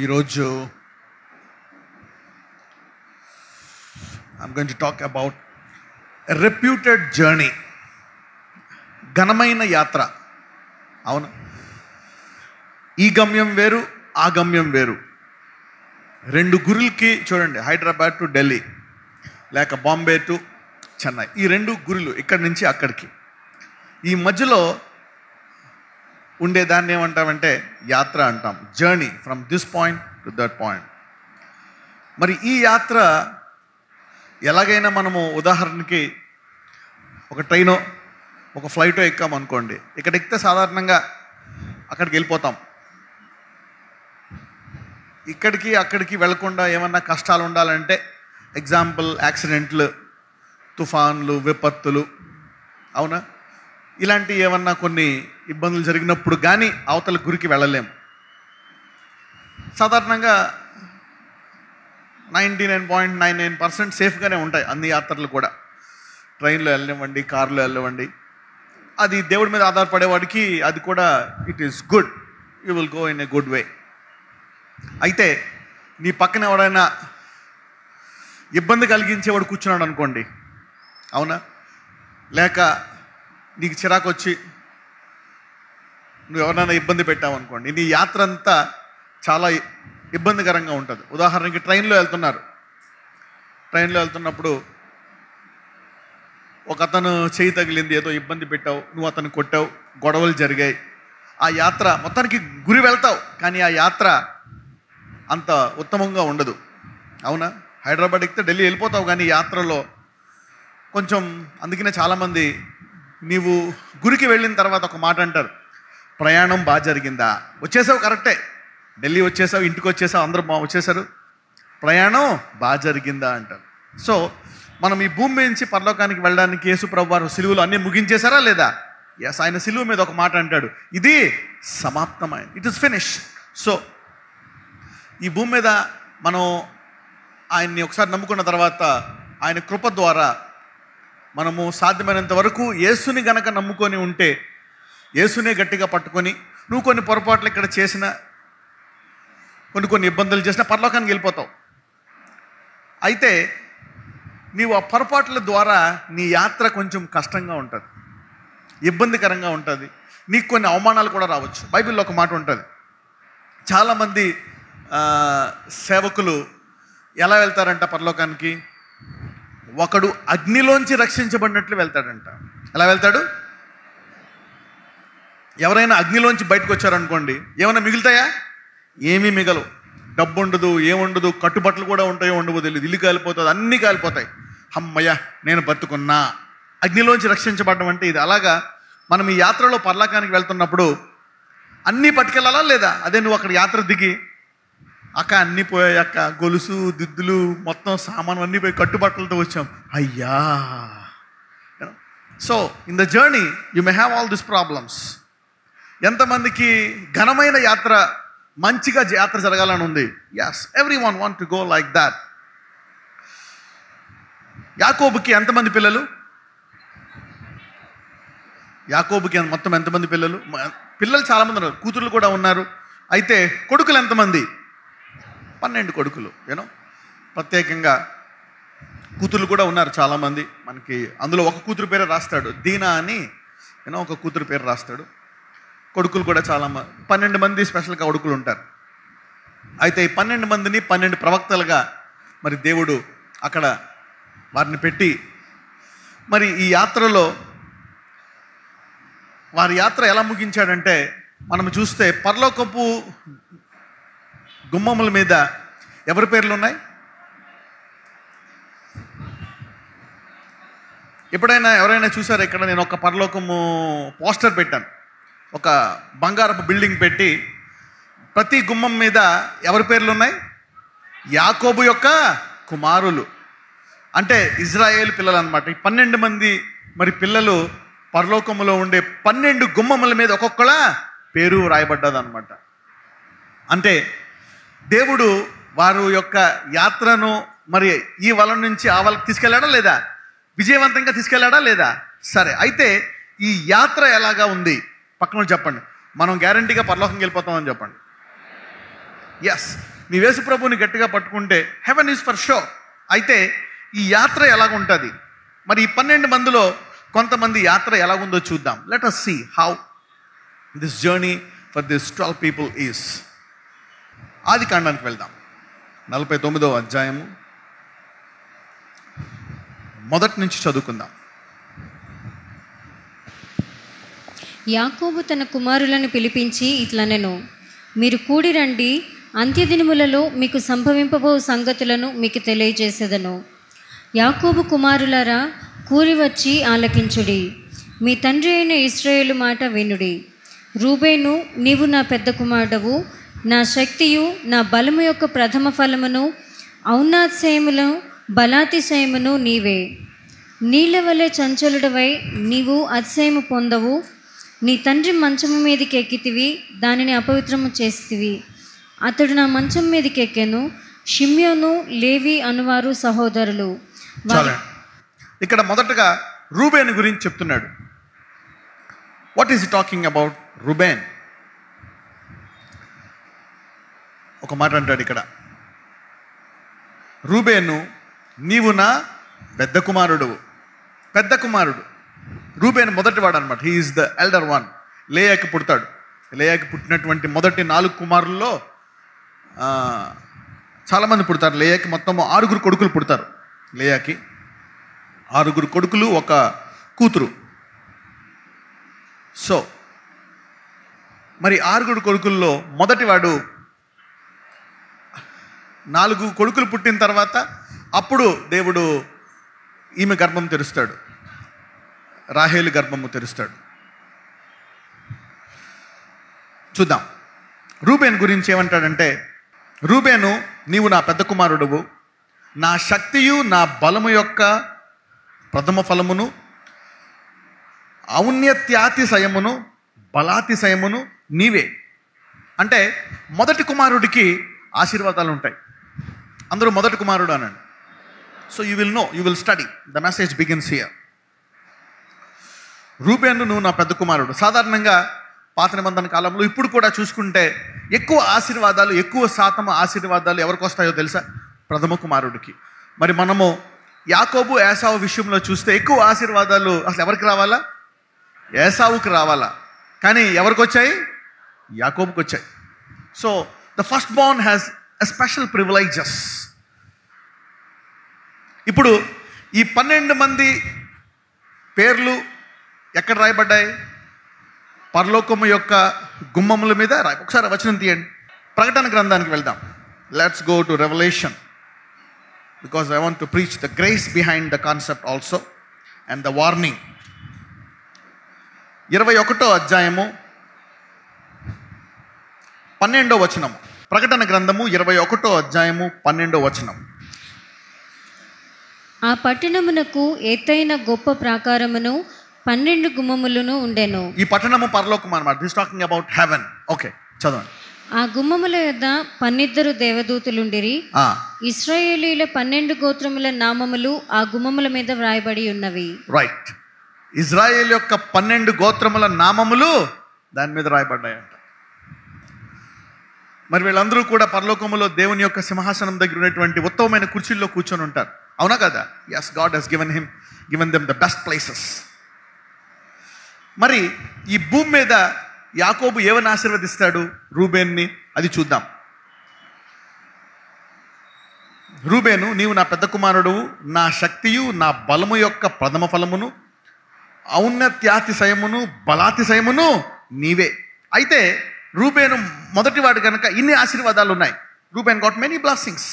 ఈరోజు I'm going to talk about a reputed journey. ఘనమైన యాత్ర. అవును, ఈ గమ్యం వేరు, ఆ గమ్యం వేరు. రెండు గురులకి చూడండి, హైదరాబాద్ టు ఢిల్లీ లేక బాంబే టు చెన్నై, ఈ రెండు గురులు ఇక్కడి నుంచి అక్కడికి. ఈ మధ్యలో ఉండేదాన్ని ఏమంటామంటే యాత్ర అంటాం. Journey from this point to that point. మరి ఈ యాత్ర ఎలాగైనా మనము ఉదాహరణకి ఒక ట్రైనో ఒక ఫ్లైటో ఎక్కామనుకోండి, ఇక్కడ ఎక్కితే సాధారణంగా అక్కడికి వెళ్ళిపోతాం. ఇక్కడికి అక్కడికి వెళ్లకుండా ఏమన్నా కష్టాలు ఉండాలంటే ఎగ్జాంపుల్ యాక్సిడెంట్లు, తుఫాన్లు, విపత్తులు, అవునా, ఇలాంటి ఏమన్నా కొన్ని ఇబ్బందులు జరిగినప్పుడు కానీ అవతల గురికి వెళ్ళలేము. సాధారణంగా 99.99% సేఫ్గానే ఉంటాయి అన్ని యాత్రలు కూడా. ట్రైన్లో వెళ్ళనివ్వండి, కారులో వెళ్ళనివ్వండి, అది దేవుడి మీద ఆధారపడేవాడికి అది కూడా it is good. You will go in a good way. అయితే నీ పక్కన ఎవడైనా ఇబ్బంది కలిగించేవాడు కూర్చున్నాడు అనుకోండి, అవునా, లేక నీకు చిరాకు వచ్చి నువ్వు ఎవరైనా ఇబ్బంది పెట్టావు అనుకోండి, నీ యాత్ర అంతా చాలా ఇబ్బందికరంగా ఉంటుంది. ఉదాహరణకి ట్రైన్లో వెళ్తున్నప్పుడు ఒక అతను చేయి తగిలింది, ఏదో ఇబ్బంది పెట్టావు, నువ్వు అతను కొట్టావు, గొడవలు జరిగాయి. ఆ యాత్ర మొత్తానికి గురి వెళ్తావు, కానీ ఆ యాత్ర అంత ఉత్తమంగా ఉండదు. అవునా, హైదరాబాద్ ఎక్కితే ఢిల్లీ వెళ్ళిపోతావు, కానీ యాత్రలో కొంచెం, అందుకనే చాలామంది నీవు గురికి వెళ్ళిన తర్వాత ఒక మాట అంటారు, ప్రయాణం బాగా జరిగిందా? వచ్చేసావు, కరెక్టే, ఢిల్లీ వచ్చేసావు, ఇంటికి వచ్చేసావు, అందరూ వచ్చేసారు, ప్రయాణం బాగా జరిగిందా అంటారు. సో మనం ఈ భూమి నుంచి పరలోకానికి వెళ్ళడానికి యేసు ప్రభువారు సిలువలో అన్నీ ముగించేశారా లేదా? ఎస్, ఆయన సిలువ మీద ఒక మాట అంటాడు, ఇది సమాప్తమైంది, ఇట్ ఇస్ ఫినిష్. సో ఈ భూమి మీద మనం ఆయన్ని ఒకసారి నమ్ముకున్న తర్వాత ఆయన కృప ద్వారా మనము సాధ్యమైనంత వరకు యేసుని గనక నమ్ముకొని ఉంటే, యేసునే గట్టిగా పట్టుకొని, నువ్వు కొన్ని పొరపాట్లు ఇక్కడ చేసిన, కొన్ని ఇబ్బందులు చేసినా పరలోకానికి వెళ్ళిపోతావు. అయితే నీవు ఆ పొరపాట్ల ద్వారా నీ యాత్ర కొంచెం కష్టంగా ఉంటుంది, ఇబ్బందికరంగా ఉంటుంది, నీకు కొన్ని అవమానాలు కూడా రావచ్చు. బైబిల్లో ఒక మాట ఉంటుంది, చాలామంది సేవకులు ఎలా వెళ్తారంట పరలోకానికి? ఒకడు అగ్నిలోంచి రక్షించబడినట్లు వెళ్తాడంట. ఎలా వెళ్తాడు? ఎవరైనా అగ్నిలోంచి బయటకు వచ్చారనుకోండి, ఏమైనా మిగులుతాయా? ఏమీ మిగలవు. డబ్బు ఉండదు, ఏముండదు, కట్టుబట్టలు కూడా ఉంటాయో ఉండవో తెలియదు, ఇల్లు కాలిపోతుంది, అన్నీ కాలిపోతాయి. అమ్మయ్య, నేను బతుకున్నా. అగ్నిలోంచి రక్షించబడడం అంటే ఇది. అలాగా మనం ఈ యాత్రలో పరలోకానికి వెళ్తున్నప్పుడు అన్నీ పట్టుకెళ్ళాలా లేదా? అదే నువ్వు అక్కడ యాత్ర దిగి, అక్క అన్నీ పోయాయి అక్క, గొలుసు, దిద్దులు, మొత్తం సామాను అన్నీ పోయి కట్టుబట్టలతో వచ్చాం, అయ్యా. So in the journey you may have all this problems. ఎంతమందికి ఘనమైన యాత్ర, మంచిగా యాత్ర జరగాలని ఉంది? Yes, everyone want to go like that. యాకోబుకి ఎంతమంది పిల్లలు? యాకోబుకి మొత్తం ఎంతమంది పిల్లలు? పిల్లలు చాలామంది ఉన్నారు, కూతుర్లు కూడా ఉన్నారు. అయితే కొడుకులు ఎంతమంది? 12 కొడుకులు. ప్రత్యేకంగా కూతుర్లు కూడా ఉన్నారు చాలామంది మనకి. అందులో ఒక కూతురు పేరు రాస్తాడు, దీనా అని, ఒక కూతురు పేరు రాస్తాడు. కొడుకులు కూడా చాలా 12 మంది స్పెషల్గా కొడుకులు ఉంటారు. అయితే ఈ 12 మందిని 12 ప్రవక్తలుగా మరి దేవుడు అక్కడ వారిని పెట్టి, మరి ఈ యాత్రలో వారి యాత్ర ఎలా ముగించాడంటే, మనం చూస్తే పరలోకపు గుమ్మముల మీద ఎవరి పేర్లు ఉన్నాయి? ఎప్పుడైనా ఎవరైనా చూసారా? ఇక్కడ నేను ఒక పరలోకము పోస్టర్ పెట్టాను, ఒక బంగారపు బిల్డింగ్ పెట్టి, ప్రతి గుమ్మం మీద ఎవరి పేర్లు ఉన్నాయి? యాకోబు యొక్క కుమారులు, అంటే ఇజ్రాయేల్ పిల్లలు అనమాట. ఈ 12 మంది మరి పిల్లలు పరలోకములో ఉండే 12 గుమ్మముల మీద ఒక్కొక్కళ్ళ పేరు రాయబడ్డది అనమాట. అంటే దేవుడు వారు యొక్క యాత్రను మరి ఈ వల నుంచి ఆ వలకు తీసుకెళ్ళాడా లేదా? విజయవంతంగా తీసుకెళ్ళాడా లేదా? సరే, అయితే ఈ యాత్ర ఎలాగా ఉంది? పక్కన చెప్పండి, మనం గ్యారంటీగా పరలోకంకి వెళ్ళిపోతామని చెప్పండి. ఎస్, నీ యేసు ప్రభువుని గట్టిగా పట్టుకుంటే హెవెన్ ఈజ్ ఫర్ షూర్. అయితే ఈ యాత్ర ఎలాగుంటుంది? మరి ఈ 12 మందిలో కొంతమంది యాత్ర ఎలాగుందో చూద్దాం. Let us see how this journey for this 12 people is. ఆది కాండానికి వెళ్దాం. 49వ అధ్యాయము మొదటి నుంచి చదువుకుందాం. యాకోబు తన కుమారులను పిలిపించి ఇట్లనెను, మీరు కూడి రండి, అంత్యదినములలో మీకు సంభవింపబో సంగతులను మీకు తెలియజేసేదను. యాకోబు కుమారులారా, కూడి వచ్చి ఆలకించుడి, మీ తండ్రి అయిన ఇశ్రాయేలు మాట వినుడి. రూబేను, నీవు నా పెద్ద కుమారుడవు, నా శక్తియు నా బలము యొక్క ప్రథమ ఫలమును, ఔన్నత్యమును బలాతిశయమును నీవే. నీళ్ళ వలె చంచలుడవై నీవు అతిశయము పొందవు. నీ తండ్రి మంచము మీదకి ఎక్కితివి, దానిని అపవిత్రము చేసితివి. అతడు నా మంచం మీదకి ఎక్కెను. షిమ్యోను, లేవి అనువారు సహోదరులు. ఇక్కడ మొదటగా రూబేన్ గురించి చెప్తున్నాడు. What is talking about Reuben? ఒక మాట అంటాడు ఇక్కడ, రూబేను, నీవు నా పెద్ద కుమారుడు. పెద్ద కుమారుడు రూబేన్ మొదటివాడు అనమాట. He is the elder one. లేయాకి పుడతాడు. లేయాకి పుట్టినటువంటి మొదటి 4 కుమారుల్లో చాలామంది పుడతారు. లేయాకి మొత్తం 6 కొడుకులు పుడతారు. లేయాకి 6 కొడుకులు, 1 కూతురు. సో మరి 6 కొడుకుల్లో మొదటివాడు 4 కొడుకులు పుట్టిన తర్వాత అప్పుడు దేవుడు ఈమె గర్భం తెరుస్తాడు, రాహేలు గర్భము తెరుస్తాడు. చూద్దాం రూబేన్ గురించి ఏమంటాడంటే, రూబేను, నీవు నా పెద్ద కుమారుడువు, నా శక్తియు నా బలము యొక్క ప్రథమ ఫలమును, ఔన్నత్యాతిశయమును బలాతిశయమును నీవే. అంటే మొదటి కుమారుడికి ఆశీర్వాదాలు ఉంటాయి. అందరూ మొదటి కుమారుడు అనండి. So you will know, you will study, the message begins here. Reuben, నువ్వు నా పెద్ద కుమారుడు. సాధారణంగా పాత నిబంధన కాలంలో ఇప్పుడు కూడా చూసుకుంటే ఎక్కువ ఆశీర్వాదాలు, ఎక్కువ శాతం ఆశీర్వాదాలు ఎవరికి వస్తాయో తెలుసా? ప్రథమ కుమారుడికి. మరి మనము యాకోబు ఏసావు విషయంలో చూస్తే ఎక్కువ ఆశీర్వాదాలు అసలు ఎవరికి రావాలా? ఏసావుకి రావాలా. కానీ ఎవరికి వచ్చాయి? యాకోబుకి వచ్చాయి. So the first born has a special privileges. ఇప్పుడు ఈ 12 మంది పేర్లు ఎక్కడ రాయబడ్డాయి? పరలోకము యొక్క గుమ్మముల మీద రాయి. ఒకసారి వచనం తీయండి. ప్రకటన గ్రంథానికి వెళ్దాం. Let's go to revolution, because I want to preach the grace behind the concept also and the warning. 21వ అధ్యాయము 12వ వచనము. ప్రకటన గ్రంథము 21వ అధ్యాయము 12వ వచనం. ఆ పట్టణమునకు ఎత్తైన గొప్ప ప్రాకారమును 12 గుమ్మములను ఉండెను. ఈ పట్టణము పరలోకం అన్నమాట. This talking about haven. Okay, చదవండి. ఆ గుమ్మముల యొద్ద 12 దేవదూతలుండిరి. ఇశ్రాయేలీల 12 గోత్రముల నామములు ఆ గుమ్మముల మీద వ్రాయబడి ఉన్నవి. రైట్. ఇజ్రాయేల్ యొక్క 12 గోత్రముల నామములు దాని మీద రాయబడ్డాయంట. మరి వీళ్ళందరూ కూడా పరలోకములో దేవుని యొక్క సింహాసనం దగ్గర ఉన్నటువంటి ఉత్తమమైన కుర్చీల్లో కూర్చొని ఉంటారు. అవునా కదా? Yes, God he's given them the best places. మరి ఈ భూమి మీద యాకోబు ఏమని ఆశీర్వదిస్తాడు రూబేన్ని? అది చూద్దాం. రూబేను, నీవు నా పెద్ద కుమారుడు, నా శక్తియు నా బలము యొక్క ప్రథమ ఫలమును, ఔన్నత్యాతిశయమును బలాతిశయమును నీవే. అయితే రూబేను మొదటివాడు కనుక ఇన్ని ఆశీర్వాదాలు ఉన్నాయి. Reuben got many blessings.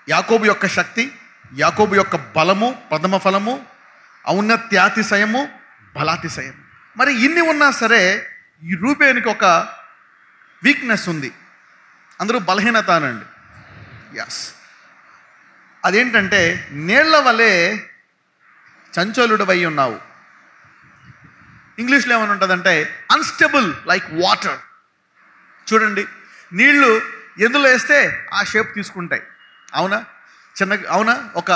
యాకోబు యొక్క శక్తి, యాకోబు యొక్క బలము, ప్రథమ ఫలము, ఔన్నత్యాతిశయము, బలాతిశయము. మరి ఇన్ని ఉన్నా సరే ఈ రూబేనికి ఒక వీక్నెస్ ఉంది. అందరూ బలహీనత అనండి. ఎస్, అదేంటంటే నీళ్ల వలె చంచలుడవై ఉన్నావు. ఇంగ్లీష్లో ఏమని ఉంటుందంటే అన్స్టేబుల్ లైక్ వాటర్. చూడండి, నీళ్లు ఎందులో వేస్తే ఆ షేప్ తీసుకుంటాయి. అవునా? అవునా? ఒక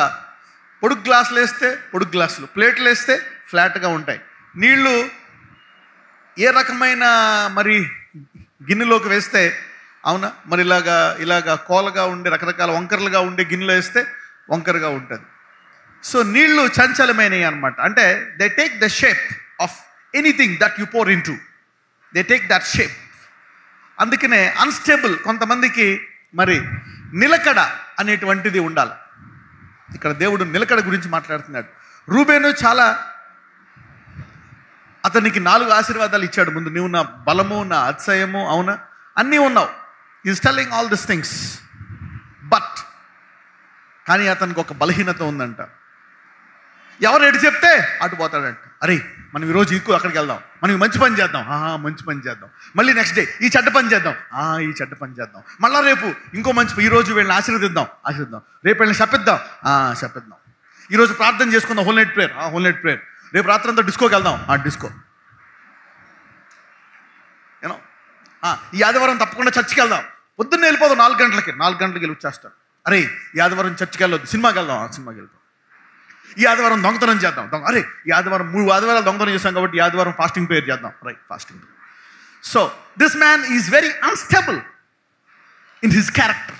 పొడుగు గ్లాసులు వేస్తే పొడుగు గ్లాసులు, ప్లేట్లు వేస్తే ఫ్లాట్గా ఉంటాయి. నీళ్లు ఏ రకమైన మరి గిన్నెలోకి వేస్తే, అవునా, మరి ఇలాగా కోలగా ఉండే రకరకాల వంకరలుగా ఉండే గిన్నెలో వేస్తే వంకరగా ఉంటుంది. సో నీళ్లు చంచలమైనవి అనమాట. అంటే they take the shape of anything that you pour into, they take that shape. అందుకనే అన్స్టేబుల్, కొంతమందికి మరి నిలకడ అనేటువంటిది ఉండాలి. ఇక్కడ దేవుడు నిలకడ గురించి మాట్లాడుతున్నాడు. రూబేను చాలా, అతనికి 4 ఆశీర్వాదాలు ఇచ్చాడు ముందు. నువ్వు నా బలము, నా అతిశయము, అవునా, అన్నీ ఉన్నావు. Is telling all this things. But కానీ అతనికి ఒక బలహీనత ఉందంట. ఎవరు ఎటు చెప్తే అటు పోతాడంట. అరే మనం ఈరోజు ఎక్కువ అక్కడికి వెళ్దాం, మనం మంచి పని చేద్దాం, మంచి పని చేద్దాం. మళ్ళీ నెక్స్ట్ డే ఈ చెడ్డ పని చేద్దాం, ఈ చెడ్డ పని చేద్దాం. మళ్ళీ రేపు ఇంకో మంచి, ఈరోజు వీళ్ళని ఆశీర్వదిద్దాం, రేపు వీళ్ళని చెప్పిద్దాం. ఈరోజు ప్రార్థన చేసుకుందాం, హోల్ నైట్ ప్రేయర్. రేపు రాత్రి అంతా డిస్కోకి వెళ్దాం, డిస్కో. యూనో, ఈ ఆదివారం తప్పకుండా చర్చికి వెళ్దాం, పొద్దున్నే వెళ్ళిపోదాం 4 గంటలకి వెళ్ళి వచ్చేస్తాడు. అరే ఈ ఆదివారం చర్చికి వెళ్ళొద్దు, సినిమాకి వెళ్దాం. ఈ ఆదివారం దొంగతనం చేద్దాం. ఈ ఆదివారం 3 ఆదివారాలు దొంగతనం చేస్తాం కాబట్టి ఈ ఆదివారం ఫాస్టింగ్ ప్రేయర్ చేద్దాం. Fasting. So this man is very unstable in his character,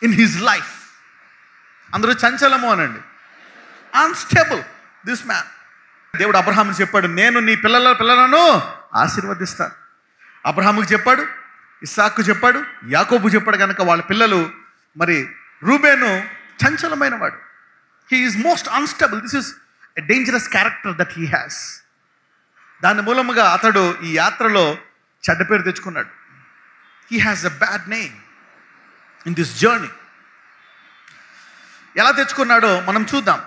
in his life. అందరూ చంచలము అనండి. Unstable this man. దేవుడు అబ్రహాముకి చెప్పాడు, నేను నీ పిల్లలను ఆశీర్వదిస్తాను. అబ్రహాముకి చెప్పాడు, ఇస్సాకు చెప్పాడు, యాకోబు చెప్పాడు. కనుక వాళ్ళ పిల్లలు, మరి రూబేను చంచలమైన వాడు. He is most unstable. This is a dangerous character that he has. దాని మూలముగా అతడు ఈ యాత్రలో చెడ్డ పేరు తెచ్చుకున్నాడు. He has a bad name in this journey. ఎలా తెచ్చుకున్నాడో మనం చూద్దాం.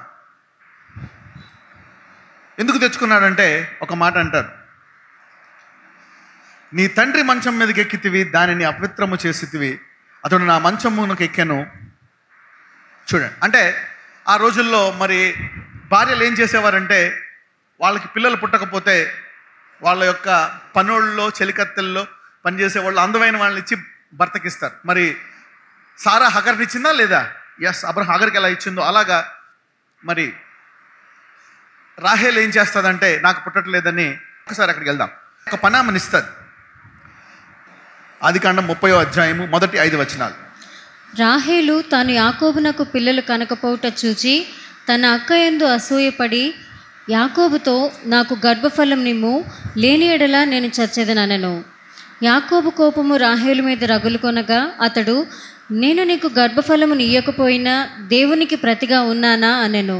ఎందుకు తెచ్చుకున్నాడంటే ఒక మాట అంటారు, నీ తండ్రి మంచం మీదకి ఎక్కితివి, దానిని అపవిత్రము చేసితివి, అతడు నా మంచమునకు ఎక్కెను. చూడండి, అంటే ఆ రోజుల్లో మరి భార్యలు ఏం చేసేవారంటే, వాళ్ళకి పిల్లలు పుట్టకపోతే వాళ్ళ యొక్క పనోళ్ళలో, చెలికత్తెల్లో పనిచేసే వాళ్ళు అందమైన వాళ్ళని ఇచ్చి భర్తకిస్తారు. మరి సారా హగర్ని ఇచ్చిందా లేదా? ఎస్, అబ్రహాం హగర్కి ఎలా ఇచ్చిందో అలాగా మరి రాహేల్ ఏం చేస్తుందంటే, నాకు పుట్టట్లేదని, ఒకసారి అక్కడికి వెళ్దాం, ఒక పనామని ఇస్తుంది. ఆదికాండం 30వ అధ్యాయము మొదటి 5 వచనాలు. రాహేలు తాను యాకోబునకు పిల్లలు కనకపోవుట చూచి తన అక్క యందు అసూయపడి యాకోబుతో, నాకు గర్భఫలం నిమ్ము, లేని ఎడల నేను చచ్చేదనెను. యాకోబు కోపము రాహేలు మీద రగులుకొనగా అతడు, నేను నీకు గర్భఫలము ఇయ్యకపోయినా దేవునికి ప్రతిగా ఉన్నానా అనెను.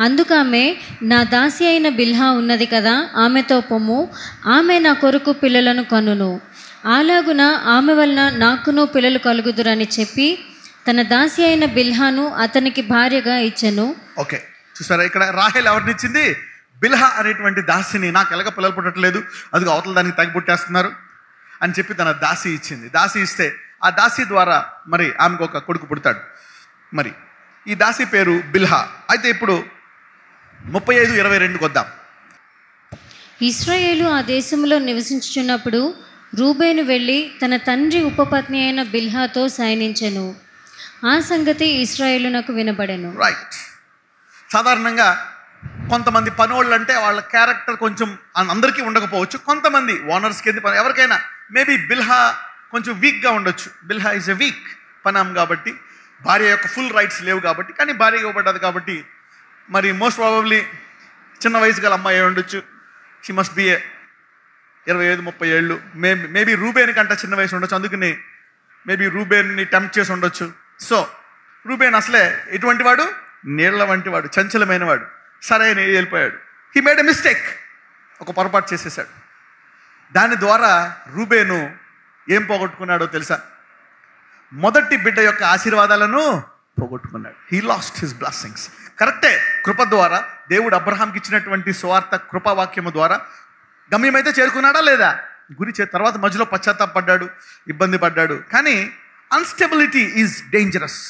అందుకామె, నా దాసి అయిన బిల్హా ఉన్నది కదా, ఆమెతో పొమ్ము, ఆమె నా కొరకు పిల్లలను కనును, అలాగున ఆమె వలన నాకును పిల్లలు కలుగుదురని చెప్పి తన దాసి అయిన బిల్హాను అతనికి భార్యగా ఇచ్చెను. ఓకే, చూసారా, ఇక్కడ రాహేల్ ఎవరిని ఇచ్చింది? బిల్హా అనేటువంటి దాసిని. నాకు ఎలాగ పిల్లలు పుట్టట్లేదు, అదిగో అవతల దానికి తగ్గి పుట్టేస్తున్నారు అని చెప్పి తన దాసి ఇచ్చింది. దాసి ఇస్తే ఆ దాసి ద్వారా మరి ఆమెకు ఒక కొడుకు పుడతాడు. మరి ఈ దాసి పేరు బిల్హా. అయితే ఇప్పుడు 35:22 వద్దాం. ఇశ్రాయేలు ఆ దేశంలో నివసించుచున్నప్పుడు రూబేను వెళ్ళి తన తండ్రి ఉపపత్ని అయిన బిల్హాతో శయనించెను. ఆ సంగతి ఇశ్రాయేలునకు వినబడెను. రైట్. సాధారణంగా కొంతమంది పనోళ్ళు అంటే వాళ్ళ క్యారెక్టర్ కొంచెం అందరికీ ఉండకపోవచ్చు. కొంతమంది ఓనర్స్కి, ఎవరికైనా మేబీ బిల్హా కొంచెం వీక్గా ఉండొచ్చు. బిల్హా ఈజ్ ఎ వీక్ పనాం కాబట్టి, భార్య యొక్క ఫుల్ రైట్స్ లేవు కాబట్టి, కానీ భార్య ఇవ్వబడ్డది కాబట్టి, మరి మోస్ట్ ప్రాబబ్లీ చిన్న వయసు గల అమ్మాయి అయి ఉండొచ్చు. షీ మస్ట్ బి 25-30 ఏళ్ళు. మేబీ రూబేన్ కంటే చిన్న వయసు ఉండొచ్చు. అందుకని మేబీ రూబేన్ని టెంప్ట్ చేసి ఉండొచ్చు. సో రూబేన్ అసలే ఎటువంటి వాడు? నీళ్ల వంటి వాడు, చంచలమైన వాడు. సరే అని వెళ్ళిపోయాడు. హీ మేడ్ ఎ మిస్టేక్, ఒక పొరపాటు చేసేసాడు. దాని ద్వారా రూబేను ఏం పోగొట్టుకున్నాడో తెలుసా? మొదటి బిడ్డ యొక్క ఆశీర్వాదాలను పోగొట్టుకున్నాడు. He lost his blessings. కరెక్టే, కృప ద్వారా దేవుడు అబ్రహాంకి ఇచ్చినటువంటి సువార్త కృపావాక్యము ద్వారా గమ్యమైతే చేరుకున్నాడా లేదా? గురి తర్వాత మధ్యలో పశ్చాత్తాపడ్డాడు, ఇబ్బంది పడ్డాడు. కానీ అన్స్టెబిలిటీ ఈజ్ డేంజరస్.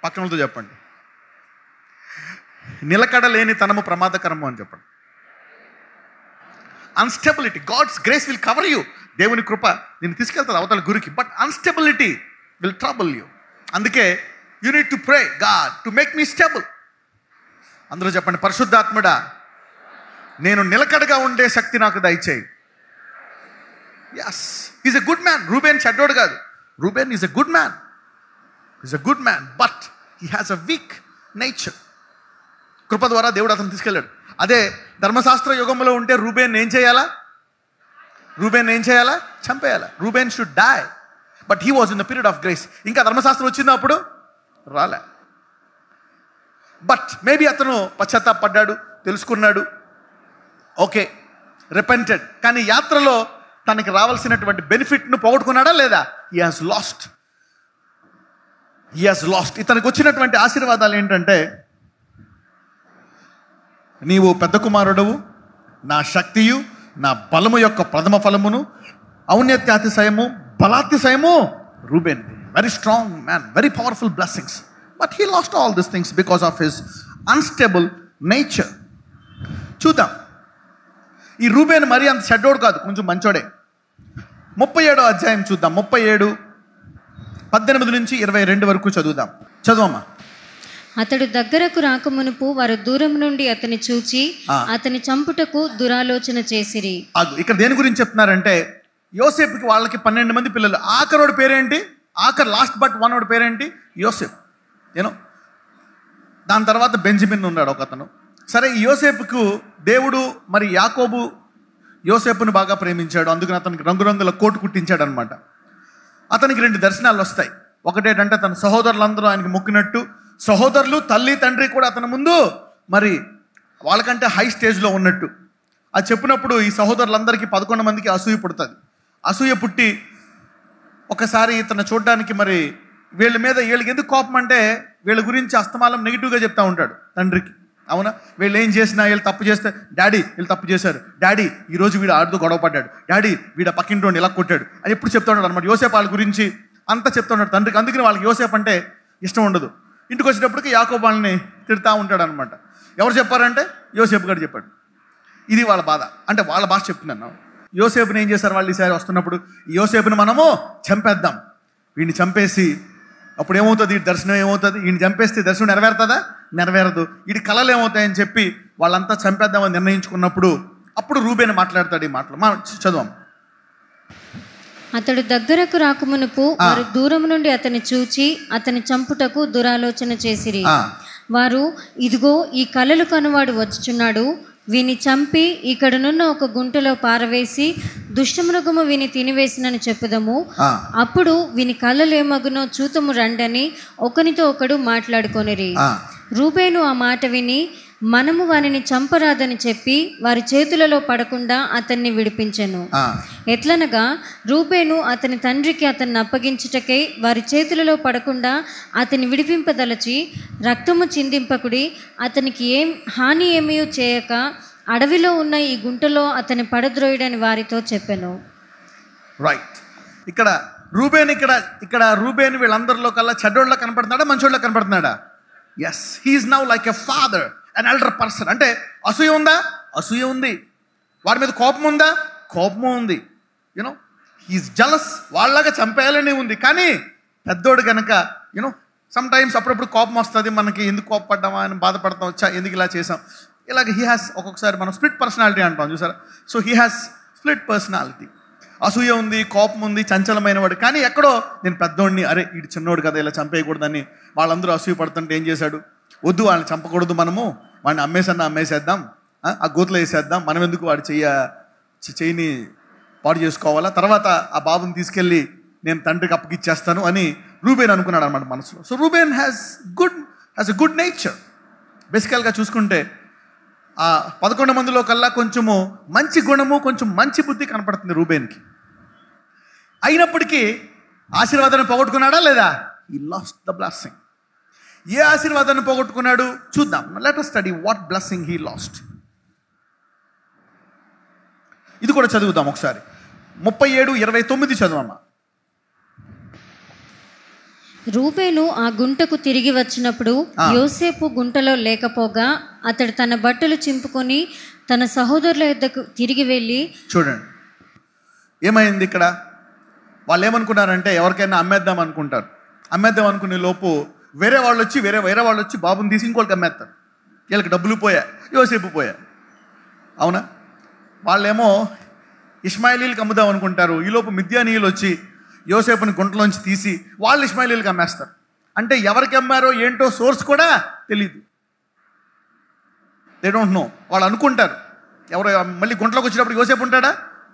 పక్కనతో చెప్పండి, నిలకడ లేని తనము ప్రమాదకరము అని చెప్పండి. Unstability, God's grace will cover you. దేవుని కృప నేను తీసుకెళ్తాను అవతల గురికి. But unstability will trouble you. అందుకే you need to pray God to make me stable. అందరూ చెప్పండి, పరిశుద్ధాత్ముడా నేను నిలకడగా ఉండే శక్తి నాకు దయచేయి. Yes, is a good man. Reuben చెడ్డోడు కాదు. Reuben is a good man. Is a good man, but he has a weak nature. కృప ద్వారా దేవుడు అతను తీసుకెళ్ళాడు. అదే ధర్మశాస్త్ర యుగంలో ఉంటే రూబేన్ ఏం చేయాలా? చంపేయాలా. Reuben should die. But he was in the period of grace. ఇంకా ధర్మశాస్త్రం వచ్చింది అప్పుడు రాలే. బట్ మేబీ అతను పశ్చాత్తాపడ్డాడు, తెలుసుకున్నాడు, ఓకే, రిపెంటెడ్. కానీ యాత్రలో తనకి రావాల్సినటువంటి బెనిఫిట్ను పోగొట్టుకున్నాడా లేదా? He has last. ఇతనికి వచ్చినటువంటి ఆశీర్వాదాలు ఏంటంటే, నీవు పెద్ద కుమారుడవు, నా శక్తియు, నా బలము యొక్క ప్రథమ ఫలమును, ఔన్నత్యాతిశయము, బలాతిశయము Reuben. Very strong man, very powerful blessings. But he lost all this things because of his unstable nature. చూద్దాం. ఈ రూబేన్ మరీ అంత చెడ్డోడు కాదు, కొంచెం మంచోడే. 37వ అధ్యాయం చూద్దాం. 37:18-22 వరకు చదువమ్మా. అతడు దగ్గరకు రాకమునుపు వారు దూరం నుండి అతని చూచి అతని చంపుటకు దురాలోచన చేసిరి. ఇక్కడ దేని గురించి చెప్తున్నారంటే, యోసేపుకి వాళ్ళకి 12 మంది పిల్లలు. ఆఖరోడి పేరేంటి? లాస్ట్ బట్ వన్ వాడి పేరేంటి? యోసేపు. దాని తర్వాత బెంజమిన్ ఉన్నాడు ఒక అతను. సరే, ఈ యోసేపుకు దేవుడు మరి యాకోబు యోసేపును బాగా ప్రేమించాడు. అందుకని అతనికి రంగురంగుల కోటు కుట్టించాడు అనమాట. అతనికి 2 దర్శనాలు వస్తాయి. ఒకటేంటంటే తన సహోదరులందరూ ఆయనకి మొక్కినట్టు, సహోదరులు, తల్లి, తండ్రి కూడా అతని ముందు మరి వాళ్ళకంటే హై స్టేజ్లో ఉన్నట్టు. అది చెప్పినప్పుడు ఈ సహోదరులందరికీ 11 మందికి అసూయ పుడుతుంది. అసూయ పుట్టి ఒకసారి ఇతను చూడడానికి మరి వీళ్ళకి ఎందుకు కోపం అంటే, వీళ్ళ గురించి అస్తమానం నెగిటివ్గా చెప్తా ఉంటాడు తండ్రికి. అవునా? వీళ్ళు ఏం చేసినా, వీళ్ళు తప్పు చేస్తే, డాడీ వీళ్ళు తప్పు చేశారు, డాడీ ఈరోజు వీడు ఆడుతూ గొడవ పడ్డాడు, డాడీ వీడు పక్కింటోని ఇలా కొట్టాడు అని ఎప్పుడు చెప్తా ఉంటాడు అనమాట. యోసేపు వాళ్ళ గురించి అంతా చెప్తా ఉంటాడు తండ్రికి. అందుకని వాళ్ళకి యోసేపు అంటే ఇష్టం ఉండదు. ఇంటికి వచ్చేటప్పటికి యాకోబు వాళ్ళని తిడతా ఉంటాడు అనమాట. ఎవరు చెప్పారంటే యోసేపు గారు చెప్పాడు. ఇది వాళ్ళ బాధ. అంటే వాళ్ళ భాష చెప్తున్నాను. యోసేపుని ఏం చేశారు వాళ్ళు ఈసారి వస్తున్నప్పుడు? యోసేపుని మనము చంపేద్దాం, వీడిని చంపేసి అప్పుడు ఏమవుతుంది, ఈ దర్శనం ఏమవుతుంది, ఈయన చంపేస్తే దర్శనం నెరవేరుతుందా? నెరవేరదు. వీడి కళలు ఏమవుతాయని చెప్పి వాళ్ళంతా చంపేద్దామని నిర్ణయించుకున్నప్పుడు అప్పుడు రూబేన్ మాట్లాడతాడు ఈ మాటలు. చదువు. అతడు దగ్గరకు రాకమునుపు వారు దూరం నుండి అతని చూచి అతని చంపుటకు దురాలోచన చేసిరి. వారు, ఇదిగో ఈ కలలు కనువాడు వచ్చుచున్నాడు, వీని చంపి ఇక్కడనున్న ఒక గుంటలో పారవేసి దుష్టమృగము వీని తినివేసినని చెప్పుదము. అప్పుడు వీని కళ్ళలేమగునో చూతము రండని ఒకనితో ఒకడు మాట్లాడుకొనిరి. రూబేను ఆ మాట విని, మనము వారిని చంపరాదని చెప్పి వారి చేతులలో పడకుండా అతన్ని విడిపించెను. ఎట్లనగా రూబేను అతని తండ్రికి అతన్ని అప్పగించుటకై వారి చేతులలో పడకుండా అతన్ని విడిపింపదలచి, రక్తము చిందింపకుడి, అతనికి హాని ఏమీ చేయక అడవిలో ఉన్న ఈ గుంటలో అతని పడద్రోయుడని వారితో చెప్పెను. రైట్. ఇక్కడ రూబేన్ వీళ్ళందరిలో కల్లా చెడ్డోళ్ళ కనపడుతున్నాడా, మంచోళ్ళ కనపడుతున్నాడా? Yes, he is now like a father, an elder person. అంటే అసూయ ఉందా? అసూయ ఉంది. వాడి మీద కోపం ఉందా? కోపము ఉంది. You know, he is jealous. వాళ్ళలాగా చంపేయాలనే ఉంది. కానీ పెద్దోడు కనుక సమ్ టైమ్స్ అప్పుడప్పుడు కోపం వస్తుంది మనకి. ఎందుకు కోపపడ్డామా అని బాధపడతాం, వచ్చా ఎందుకు ఇలా చేసాం, ఇలాగ. హీ హ్యాస్ ఒక్కొక్కసారి మనం స్ప్లిట్ పర్సనాలిటీ అంటాం చూసారా. So he has split personality. అసూయ ఉంది, కోపం ఉంది, చంచలమైన వాడు. కానీ ఎక్కడో నేను పెద్దోడిని, అరే వీడు చిన్నోడు కదా ఇలా చంపేయకూడదని వాళ్ళందరూ అసూయ పడుతుంటే ఏం చేశాడు? వద్దు, వాళ్ళని చంపకూడదు, మనము వాడిని అమ్మేసేద్దాం, ఆ గోతులో వేసేద్దాం, మనం ఎందుకు వాడి చెయ్యిని పాడు చేసుకోవాలా, తర్వాత ఆ బాబుని తీసుకెళ్ళి నేను తండ్రికి అప్పగిచ్చేస్తాను అని రూబేన్ అనుకున్నాడు అనమాట మనసులో. So Reuben has a good nature. బేసికల్గా చూసుకుంటే ఆ 11 మందిలో కల్లా కొంచెము మంచి గుణము, కొంచెం మంచి బుద్ధి కనపడుతుంది రూబేన్కి. అయినప్పటికీ ఆశీర్వాదాన్ని పోగొట్టుకున్నాడా లేదా? He lost the blessing. ఏ ఆశీర్వాదాన్ని పోగొట్టుకున్నాడు చూద్దాం. Let us study what blessing he lost. ఇది కూడా చదువుదాం ఒకసారి. 37:29 చదువమ్మా. రూబేను ఆ గుంటకు తిరిగి వచ్చినప్పుడు యోసేపు గుంటలో లేకపోగా అతడు తన బట్టలు చింపుకొని తన సహోదరుల యొద్దకు తిరిగి వెళ్ళి, చూడండి ఏమైంది ఇక్కడ. వాళ్ళు ఏమనుకున్నారంటే ఎవరికైనా అమ్మేద్దాం అనుకుంటారు. అమ్మేద్దాం అనుకునే లోపు వేరే వాళ్ళు వచ్చి బాబుని తీసి ఇంకోళ్ళకి అమ్మేస్తారు. వీళ్ళకి డబ్బులు పోయా, యోసేపు పోయా. అవునా? వాళ్ళేమో ఇష్మాయిలీలకు అమ్ముదాం అనుకుంటారు. ఈలోపు మిద్యానీయులు వచ్చి యోసేపుని గుంటలోంచి తీసి వాళ్ళు ఇష్మాయిలీలకు అమ్మేస్తారు. అంటే ఎవరికి అమ్మారో ఏంటో సోర్స్ కూడా తెలియదు. They don't know. వాళ్ళు అనుకుంటారు ఎవరో మళ్ళీ గుంటలోకి వచ్చినప్పుడు యోసేపు ఉంటాడా?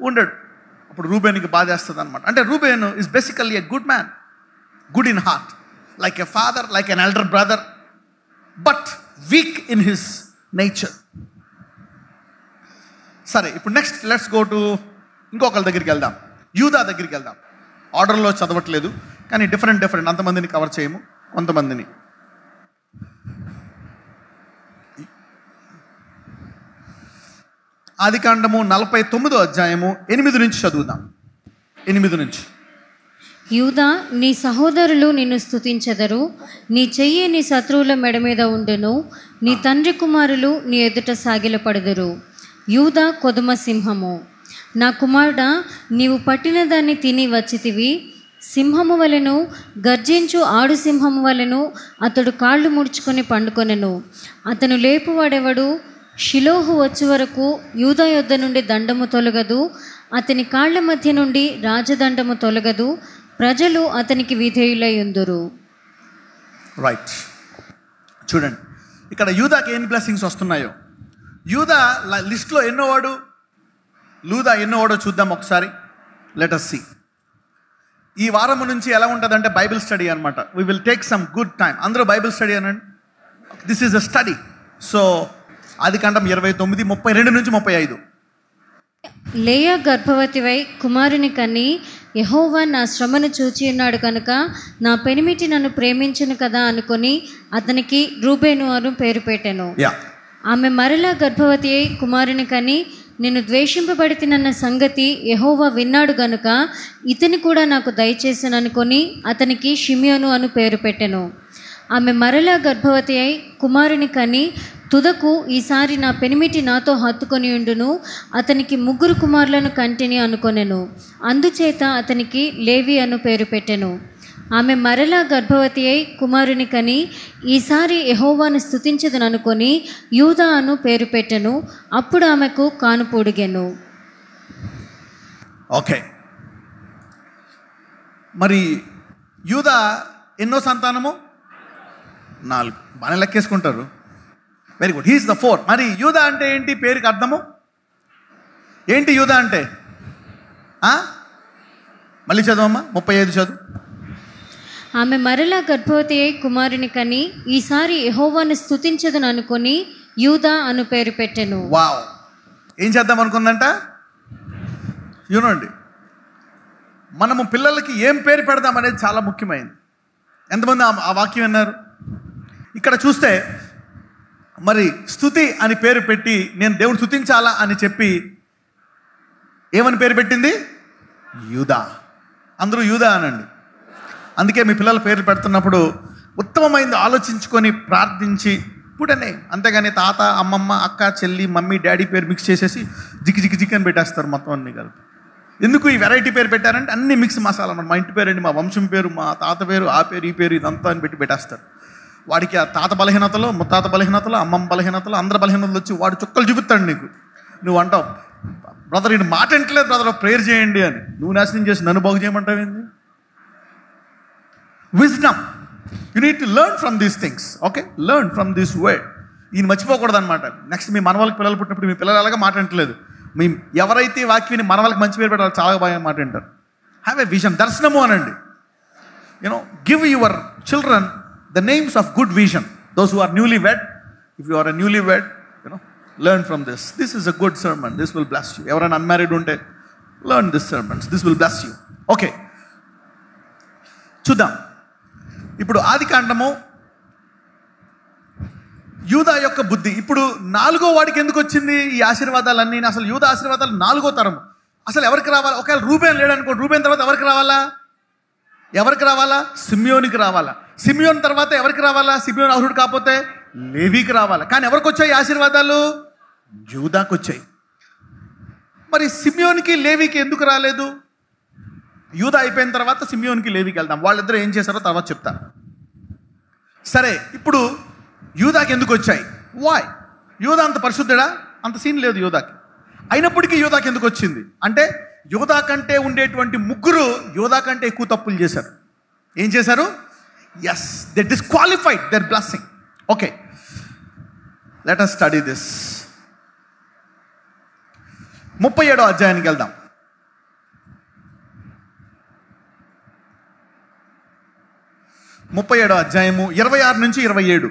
ఉండడు. అప్పుడు రూబేన్కి బాధేస్తుంది అనమాట. అంటే Reuben is basically a good man, good in heart, like a father, like an elder brother, but week in his nature. సరే, ఇప్పుడు నెక్స్ట్ లెట్స్ గో టు ఇంకొకరి దగ్గరికి వెళ్దాం, యూదా దగ్గరికి వెళ్దాం. ఆర్డర్లో చదవట్లేదు కానీ డిఫరెంట్ అంతమందిని కవర్ చేయము, కొంతమందిని. ఆదికాండము 49వ అధ్యాయము 8 నుంచి చదువుదాం. 8 నుంచి. యూదా, నీ సహోదరులు నిన్ను స్తుతించెదరు, నీ చెయ్యి నీ శత్రువుల మెడ మీద ఉండును, నీ తండ్రి కుమారులు నీ ఎదుట సాగిలపడుదురు. యూదా కొదుమ సింహము, నా కుమారుడా, నీవు పట్టిన దాన్ని తిని వచ్చితివి. సింహము వలెను, గర్జించు ఆడు సింహము వలెను అతడు కాళ్ళు ముడుచుకొని పండుకొనెను. అతను లేపువాడెవడు? షిలోహు వచ్చే వరకు యూదా యొద్ద నుండి దండము తొలగదు, అతని కాళ్ల మధ్య నుండి రాజదండము తొలగదు. ప్రజలు అతనికి విధేయులై ఉందురు. రైట్, చూడండి ఇక్కడ యూదాకి ఎన్ని బ్లెస్సింగ్స్ వస్తున్నాయో. యూదా లిస్ట్లో ఎన్నోవాడు? లూదా ఎన్నోవాడో చూద్దాం ఒకసారి. Let us see. ఈ వారం నుంచి ఎలా ఉంటుందంటే బైబిల్ స్టడీ అనమాట. We will take some good time. అందరూ బైబిల్ స్టడీ అనండి. This is a study. So ఆదికాండం 29, 32 నుంచి 35. లేయా గర్భవతివై కుమారుని కని, యెహోవా నా శ్రమను చూచి ఉన్నాడు కనుక నా పెనిమిటి నన్ను ప్రేమించును కదా అనుకొని అతనికి రూబేను అని పేరు పెట్టెను. ఆమె మరలా గర్భవతి అయి కుమారుని కని, నేను ద్వేషింపబడితినన్న సంగతి యెహోవా విన్నాడు గనుక ఇతని కూడా నాకు దయచేసను అనుకొని అతనికి షిమ్యోను అను పేరు పెట్టెను. ఆమె మరలా గర్భవతి అయి కుమారుని కని, తుదకు ఈసారి నా పెనిమిటి నాతో హత్తుకొని ఉండును, అతనికి 3 కుమారులను కంటిని అనుకొనెను. అందుచేత అతనికి లేవి అను పేరు పెట్టెను. ఆమె మరలా గర్భవతి అయి కుమారుని కని, ఈసారి యెహోవాను స్తుతించదను అనుకొని యూదా అను పేరు పెట్టెను. అప్పుడు ఆమెకు కానుపూడిగెను. ఓకే, మరి యూదా ఎన్నో సంతానము? 4. బాగా లెక్కేసుకుంటారు. Very good, he is the 4. మరి యూదా అంటే ఏంటి? పేరుకి అర్థము ఏంటి యూదా అంటే? మళ్ళీ చదవమ్మా, 35 చదువు. ఆమె మరలా గర్భవతి అయి కుమారుని కని, ఈసారి యెహోవాను స్తుతించదను అనుకొని యూదా అను పేరు పెట్టెను. వావ్, ఏం చేద్దాం అనుకుందంట? యూనండి, మనము పిల్లలకి ఏం పేరు పెడదాం అనేది చాలా ముఖ్యమైనది. ఎంతమంది ఆ వాక్యం విన్నారు? ఇక్కడ చూస్తే మరి స్తుతి అని పేరు పెట్టి, నేను దేవుని స్తుతించాలా అని చెప్పి ఏమని పేరు పెట్టింది? యూదా. అందరూ యూదా అనండి. అందుకే మీ పిల్లల పేర్లు పెడుతున్నప్పుడు ఉత్తమమైనది ఆలోచించుకొని ప్రార్థించి పుట్టనే, అంతేగాని తాత, అమ్మమ్మ, అక్క, చెల్లి, మమ్మీ, డాడీ పేరు మిక్స్ చేసేసి జిక్కి అని పెట్టేస్తారు మొత్తం అన్ని కలిపి. ఎందుకు ఈ వెరైటీ పేరు పెట్టారంటే అన్ని మిక్స్ మసాలా అన్నమాట. మా ఇంటి పేరండి, మా వంశం పేరు, మా తాత పేరు, ఆ పేరు, ఈ పేరు, ఇదంతా అని పెట్టేస్తారు. వాడికి ఆ తాత బలహీనతలు, ముత్తాత బలహీనతలు, అమ్మమ్మ బలహీనతలు, అందరి బలహీనతలు వచ్చి వాడు చుక్కలు చూపిస్తాడు నీకు. నువ్వు అంటావు, బ్రదర్ ఈయన మాట ఎంటలేదు బ్రదర్, ప్రేయర్ చేయండి అని. నువ్వు నాశనం చేసి నన్ను బాగు చేయమంటావు ఏంది? Wisdom, you need to learn from these things. Okay, learn from this word. ఈయన మర్చిపోకూడదు అనమాట. నెక్స్ట్ మీ మనవాళ్ళకి పిల్లలు పుట్టినప్పుడు మీ పిల్లలు అలాగా మాట ఎంటలేదు, మీ ఎవరైతే వాక్యాన్ని మన వాళ్ళకి మంచి పేరు పెట్టాలో చాలా బాగా మాట వింటారు. హ్యావ్ ఎ విజన్, దర్శనము అనండి. You know, give your children the names of good vision. Those who are newly wed, if you are a newly wed, learn from this. This is a good sermon. This will bless you. Everyone unmarried unte, learn this sermons. This will bless you. Okay, చూద్దాం. ఇప్పుడు ఆదికాండము యూదా యొక్క బుద్ధి. ఇప్పుడు 4వ వాడికి ఎందుకు వచ్చింది ఈ ఆశీర్వాదాలన్నీ? అసలు యూదా ఆశీర్వాదాలు 4వ తరం. అసలు ఎవరికి రావాలి? ఒకవేళ రూబేన్ లేడనుకో, రూబేన్ తర్వాత ఎవరికి రావాలా? సిమియోనికి రావాలా. సిమియోన్ తర్వాత ఎవరికి రావాలా? సిమియోన్ అర్హుడు కాకపోతే లేవీకి రావాలా. కానీ ఎవరికి వచ్చాయి ఆశీర్వాదాలు? యూదాకు వచ్చాయి. మరి సిమియోనికి లేవీకి ఎందుకు రాలేదు? యూదా అయిపోయిన తర్వాత సిమియోనికి లేవీకి వెళ్దాం. వాళ్ళిద్దరూ ఏం చేశారో తర్వాత చెప్తాను. సరే, ఇప్పుడు యూదాకి ఎందుకు వచ్చాయి? వాయ్? యూదా అంత పరిశుద్ధుడా? అంత సీన్ లేదు యోధాకి. అయినప్పటికీ యోధాకి ఎందుకు వచ్చింది అంటే, యోధా కంటే ఉండేటువంటి ముగ్గురు యోధా కంటే ఎక్కువ తప్పులు చేశారు. ఏం చేశారు? Yes, they disqualified their blessing. Okay, let us study this. 37వ అధ్యాయానికి వెళ్దాం. 37వ అధ్యాయము 26 నుంచి 27.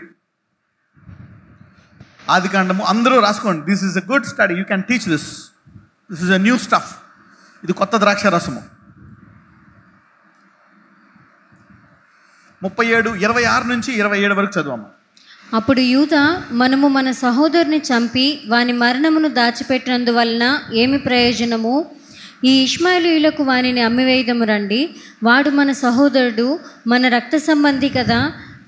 ఆదికాండము అందరూ రాసుకోండి. This is a good study, you can teach this. This is a new stuff. ఇది కొత్త ద్రాక్ష రసము. 37, 26 నుంచి 27 వరకు చదువమ్మ. అప్పుడు యూదా, మనము మన సహోదరుని చంపి వాని మరణమును దాచిపెట్టినందువలన ఏమి ప్రయోజనము? ఈ ఇష్మాయేలీయులకు వానిని అమ్మివేయదము రండి. వాడు మన సహోదరుడు, మన రక్త సంబంధి కదా,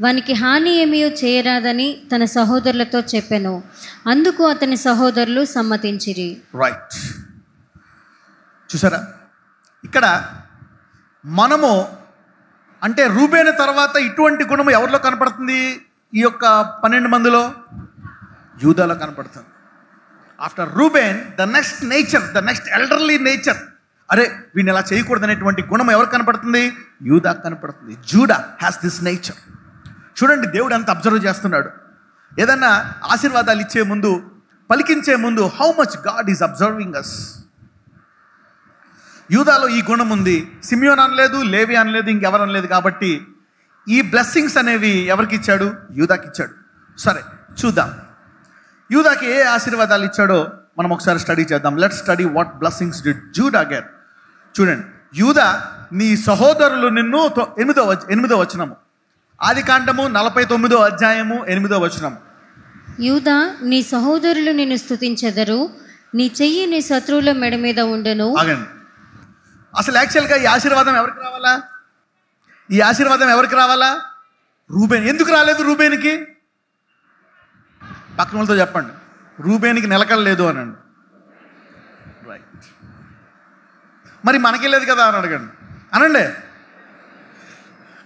వానికి హాని ఏమీయో చేయరాదని తన సహోదరులతో చెప్పెను. అందుకు అతని సహోదరులు సమ్మతించిరి. రైట్, చూసారా? ఇక్కడ మనము అంటే రూబేను తర్వాత ఇటువంటి గుణము ఎవరిలో కనపడుతుంది? ఈ యొక్క 12 మందిలో యూదాలో కనపడుతుంది. After Reuben the next nature, the next elderly nature, అరే వీడిని ఎలా చేయకూడదు అనేటువంటి గుణం ఎవరు కనపడుతుంది? యూదా కనపడుతుంది. JUDA has this nature. చూడండి, దేవుడు ఎంత అబ్జర్వ్ చేస్తున్నాడు. ఏదన్నా ఆశీర్వాదాలు ఇచ్చే ముందు, పలికించే ముందు, how much God is observing us. యూదాలో ఈ గుణం ఉంది. సిమియోన్ అనలేదు, లేవి అనలేదు, ఇంకెవరు అనలేదు. కాబట్టి ఈ బ్లెస్సింగ్స్ అనేవి ఎవరికి ఇచ్చాడు? యూదాకి ఇచ్చాడు. సరే, చూద్దాం యూదాకి ఏ ఆశీర్వాదాలు ఇచ్చాడో మనం ఒకసారి స్టడీ చేద్దాం. Let's study what blessings did JUDA get. చూడండి, యూదా, నీ సహోదరులు నిన్ను 8వ వచనము, ఆదికాండము 49వ అధ్యాయము 8వ వచనము. యూదా, నీ సహోదరులు నిన్ను స్తుతించెదరు, నీ చెయ్యి నీ శత్రువుల మెడ మీద ఉండును. ఆగండి, అసలు యాక్చువల్గా ఈ ఆశీర్వాదం ఎవరికి రావాలా? ఈ ఆశీర్వాదం ఎవరికి రావాలా? రూబేన్. ఎందుకు రాలేదు రూబేన్కి? పక్కన వాళ్ళతో చెప్పండి, రూబేన్కి నిలకడలేదు అనండి. రైట్, మరి మనకి లేదు కదా అని అడగండి, అనండి.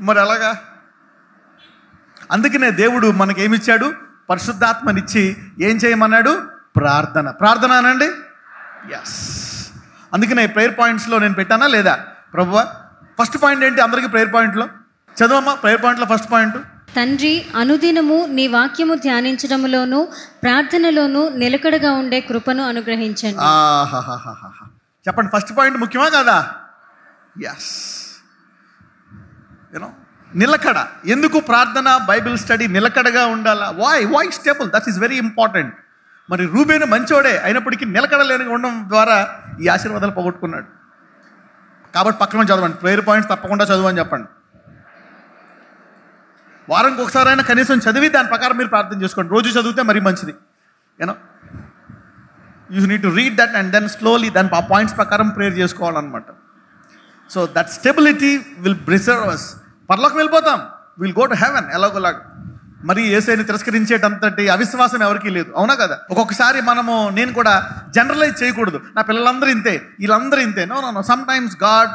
మరి అలాగా? అందుకనే దేవుడు మనకేమిచ్చాడు? పరిశుద్ధాత్మనిచ్చి ఏం చేయమన్నాడు? ప్రార్థన. ప్రార్థన అనండి. ఎస్, అందుకనే ప్రేయర్ పాయింట్స్లో నేను పెట్టానా లేదా? ప్రభువా, ఫస్ట్ పాయింట్ ఏంటి అందరికీ ప్రేయర్ పాయింట్లో? చదవమ్మా, ప్రేయర్ పాయింట్లో ఫస్ట్ పాయింట్. తండ్రి, అనుదినము నీ వాక్యము ధ్యానించడంలోను ప్రార్థనలోను నిలకడగా ఉండే కృపను అనుగ్రహించండి. చెప్పండి, ఫస్ట్ పాయింట్ ముఖ్యమా కాదా? ఎస్, యూనో, నిలకడ. ఎందుకు ప్రార్థన, బైబిల్ స్టడీ నిలకడగా ఉండాలా? Why stable, that is very important. మరి రూబేను మంచోడే అయినప్పటికీ నిలకడ లేని ఉండడం ద్వారా ఈ ఆశీర్వాదాలు పోగొట్టుకున్నాడు. కాబట్టి పక్కన చదవండి, ప్రేయర్ పాయింట్స్ తప్పకుండా చదవని చెప్పండి. వారానికి ఒకసారైనా కనీసం చదివి దాని ప్రకారం మీరు ప్రార్థన చేసుకోండి. రోజు చదివితే మరీ మంచిది. You know, you need to read that and then slowly దాని ఆ పాయింట్స్ ప్రకారం ప్రేయర్ చేసుకోవాలన్నమాట. So that stability will preserve us. పరలోకం వెళ్ళిపోతాం, విల్ గో టు హెవెన్ ఎలాగోలాగా. మరి యేసుని తిరస్కరించేటంతటి అవిశ్వాసం ఎవరికీ లేదు, అవునా కదా? ఒక్కొక్కసారి నేను కూడా జనరలైజ్ చేయకూడదు, నా పిల్లలందరూ ఇంతే, వీళ్ళందరూ ఇంతే. నో, సమ్ టైమ్స్ గాడ్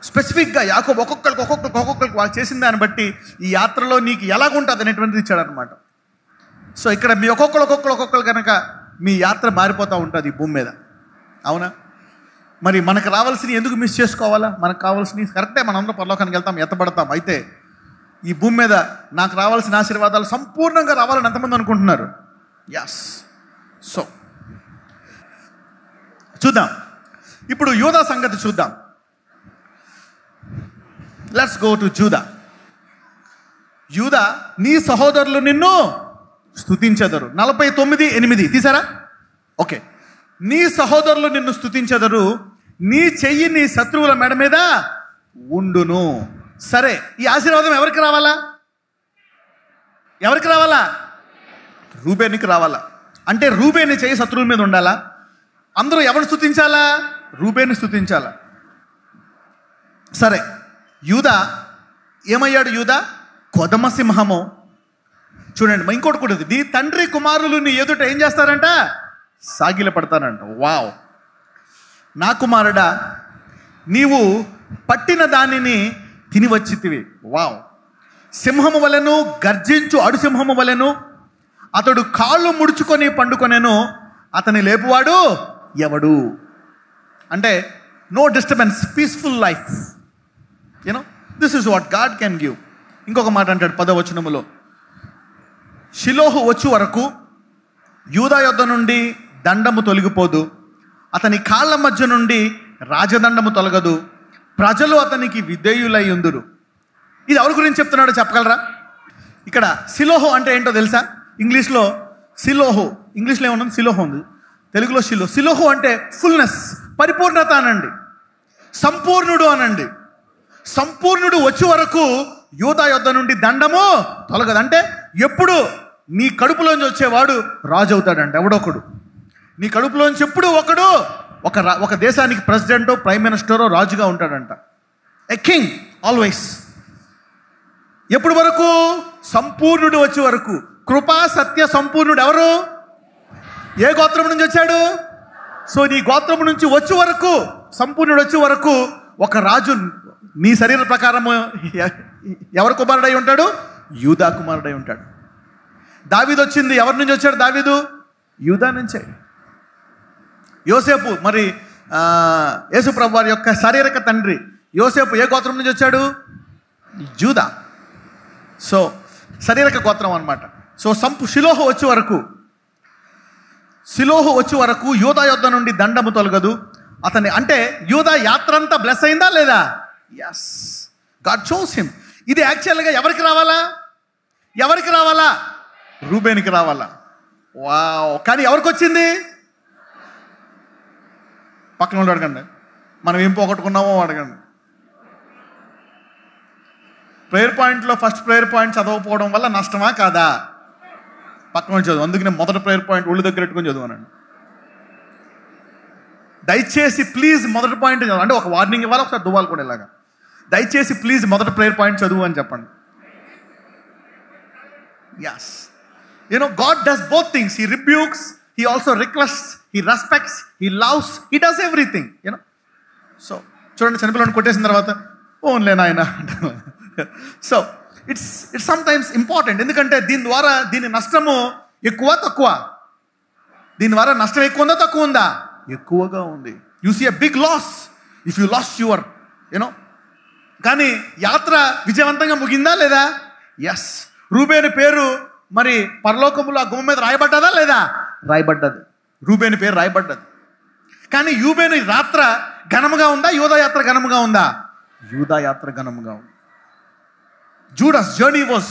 స్పెసిఫిక్గా యాకోబు ఒక్కొక్కరికి వాళ్ళు చేసిన దాన్ని బట్టి ఈ యాత్రలో నీకు ఎలాగుంటుంది అనేటువంటిది ఇచ్చాడు అనమాట. సో ఇక్కడ మీ ఒక్కొక్కరు కనుక మీ యాత్ర మారిపోతూ ఉంటుంది ఈ భూమి మీద, అవునా? మరి మనకు రావాల్సినవి ఎందుకు మిస్ చేసుకోవాలా? మనకు కావాల్సినవి కరెక్టే, మనందరం పరలోకానికి వెళ్తాం, ఎత్తబడతాం. అయితే ఈ భూమి మీద నాకు రావాల్సిన ఆశీర్వాదాలు సంపూర్ణంగా రావాలని ఎంతమంది అనుకుంటున్నారు? ఎస్. సో చూద్దాం ఇప్పుడు యూదా సంగతి చూద్దాం. Let's go to Judah. యూదా, నీ సహోదరులు నిన్ను స్తుతించెదరు. 49:8 తీసారా? ఓకే, నీ సహోదరులు నిన్ను స్తుతించెదరు, నీ చెయ్యి నీ శత్రువుల మెడ మీద ఉండును. సరే, ఈ ఆశీర్వాదం ఎవరికి రావాలా? ఎవరికి రావాలా? రూబేనికి రావాలా. అంటే రూబేని చెయ్యి శత్రువుల మీద ఉండాలా? అందరూ ఎవరిని స్తుతించాలా? రూబేని స్తుతించాలా. సరే, యూదా ఏమయ్యాడు? యూదా కొదమ సింహము. చూడండి, ఇంకోటి కూడా, నీ తండ్రి కుమారులు నీ ఎదుట ఏం చేస్తారంట? సాగిల పడతారంట. వావ్! నా కుమారుడా, నీవు పట్టిన దానిని తిని వచ్చితివి. వావ్! సింహము వలెను, గర్జించు అడు సింహము వలెను అతడు కాళ్ళు ముడుచుకొని పండుకొనెను, అతని లేపువాడు ఎవడు? అంటే no disturbance, peaceful life. You know this is what God can give. ఇంకొక మాట అంటాడు 10వ వచనములో, షిలోహు వచ్చు వరకు యూదా యొద్ద నుండి దండము తొలగిపోదు, అతని కాళ్ళ మధ్య నుండి రాజదండము తొలగదు, ప్రజలు అతనికి విధేయులై ఉందురు. ఇది ఎవరి గురించి చెప్తున్నాడో చెప్పగలరా? ఇక్కడ సిలోహు అంటే ఏంటో తెలుసా? ఇంగ్లీష్లో సిలోహు, ఇంగ్లీష్లో ఏమన్నా సిలోహు ఉంది, తెలుగులో సిలోహు అంటే ఫుల్నెస్, పరిపూర్ణత అనండి, సంపూర్ణుడు అనండి. సంపూర్ణుడు వచ్చే వరకు యూదా యొద్ద నుండి దండము తొలగదు. అంటే ఎప్పుడు నీ కడుపులోంచి వచ్చేవాడు రాజు అవుతాడంట. ఎవడొకడు నీ కడుపులోంచి ఎప్పుడు ఒకడు ఒక దేశానికి ప్రెసిడెంటో ప్రైమ్ మినిస్టరో రాజుగా ఉంటాడంట. A king always. ఎప్పుడు వరకు? సంపూర్ణుడు వచ్చే వరకు. కృపా సత్య సంపూర్ణుడు ఎవరు? ఏ గోత్రం నుంచి వచ్చాడు? సో నీ గోత్రం నుంచి వచ్చే వరకు, సంపూర్ణుడు వచ్చే వరకు ఒక రాజు నీ శరీర ప్రకారము ఎవరి కుమారుడై ఉంటాడు? యూదా కుమారుడై ఉంటాడు. దావీదు వచ్చింది ఎవరి నుంచి వచ్చాడు? దావీదు యూదా నుంచే. యోసేపు మరి యేసు ప్రభు వారి యొక్క శారీరక తండ్రి యోసేపు ఏ గోత్రం నుంచి వచ్చాడు? యూదా. సో శారీరక గోత్రం అన్నమాట. సో షిలోహు వచ్చే వరకు యూదా యొద్ద నుండి దండము తొలగదు అతన్ని. అంటే యూదా యాత్ర అంతా బ్లెస్ అయిందా లేదా? Yes, God chose him. ఇది యాక్చువల్గా ఎవరికి రావాలా? రూబేనికి రావాలా. వావ్. కానీ ఎవరికి వచ్చింది? పక్కన వాళ్ళు అడగండి, మనం ఏం పోగొట్టుకున్నామో అడగండి. ప్రేయర్ పాయింట్లో ఫస్ట్ ప్రేయర్ పాయింట్ చదవకపోవడం వల్ల నష్టమా కాదా? పక్కన వాళ్ళు చదువు. అందుకనే మొదటి ప్రేయర్ పాయింట్ ఒళ్ళు దగ్గర పెట్టుకొని చదువునండి. దయచేసి ప్లీజ్ మొదటి పాయింట్ చదువు. అంటే ఒక వార్నింగ్ ఇవ్వాలి, ఒకసారి దువ్వాలి కూడా ఇలాగా. దయచేసి ప్లీజ్ మొదటి ప్రేయర్ పాయింట్ చదువు అని చెప్పండి. Yes. God does both things. He rebukes, He also requests, He respects, He loves, He does everything. So, చూడండి, చనిపోయిన కొట్టేసిన తర్వాత ఓన్లే నాయన. So it's sometimes important. ఎందుకంటే దీని నష్టము ఎక్కువ తక్కువ? దీని ద్వారా నష్టం ఎక్కువ ఉందా తక్కువ ఉందా? ఎక్కువగా ఉంది. You see a big loss if you lost your కానీ యాత్ర విజయవంతంగా ముగిందా లేదా? ఎస్. రూబేను పేరు మరి పరలోకములో ఆ గుమ్మ మీద రాయబడ్డదా లేదా? రాయబడ్డది. రూబేను పేరు రాయబడ్డది. కానీ యూబేను యాత్ర ఘనముగా ఉందా? యూదా యాత్ర ఘనముగా ఉందా? యూదా యాత్ర ఘనముగా ఉంది. Judas journey was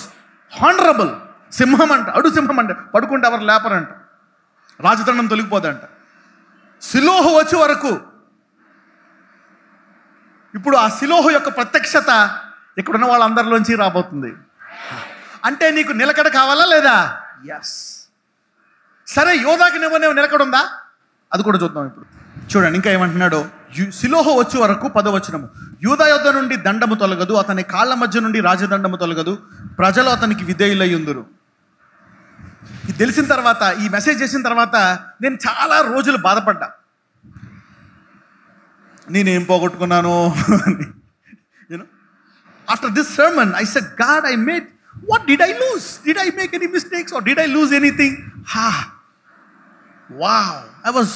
honourable. సింహం అంట, అడు సింహం అంట, పడుకుంటే ఎవరు లేపరంట, రాజదండం తొలగిపోదంట. షిలోహు వచ్చే వరకు ఇప్పుడు ఆ షిలోహు యొక్క ప్రత్యక్షత ఇక్కడున్న వాళ్ళందరిలోంచి రాబోతుంది. అంటే నీకు నిలకడ కావాలా లేదా? ఎస్. సరే, యోధాకి నువ్వు నిలకడ ఉందా? అది కూడా చూద్దాం ఇప్పుడు. చూడండి ఇంకా ఏమంటున్నాడో. షిలోహు వచ్చే వరకు 10వ వచనము, యూదా యొద్ద నుండి దండము తొలగదు, అతని కాళ్ళ మధ్య నుండి రాజదండము తొలగదు, ప్రజలు అతనికి విధేయులై ఉందురు. ఇది తెలిసిన తర్వాత, ఈ మెసేజ్ చేసిన తర్వాత నేను చాలా రోజులు బాధపడ్డా. నేనేం పోగొట్టుకున్నాను. After this sermon I said, God, I made, what did I lose? Did I make any mistakes or did I lose anything? Wow, I was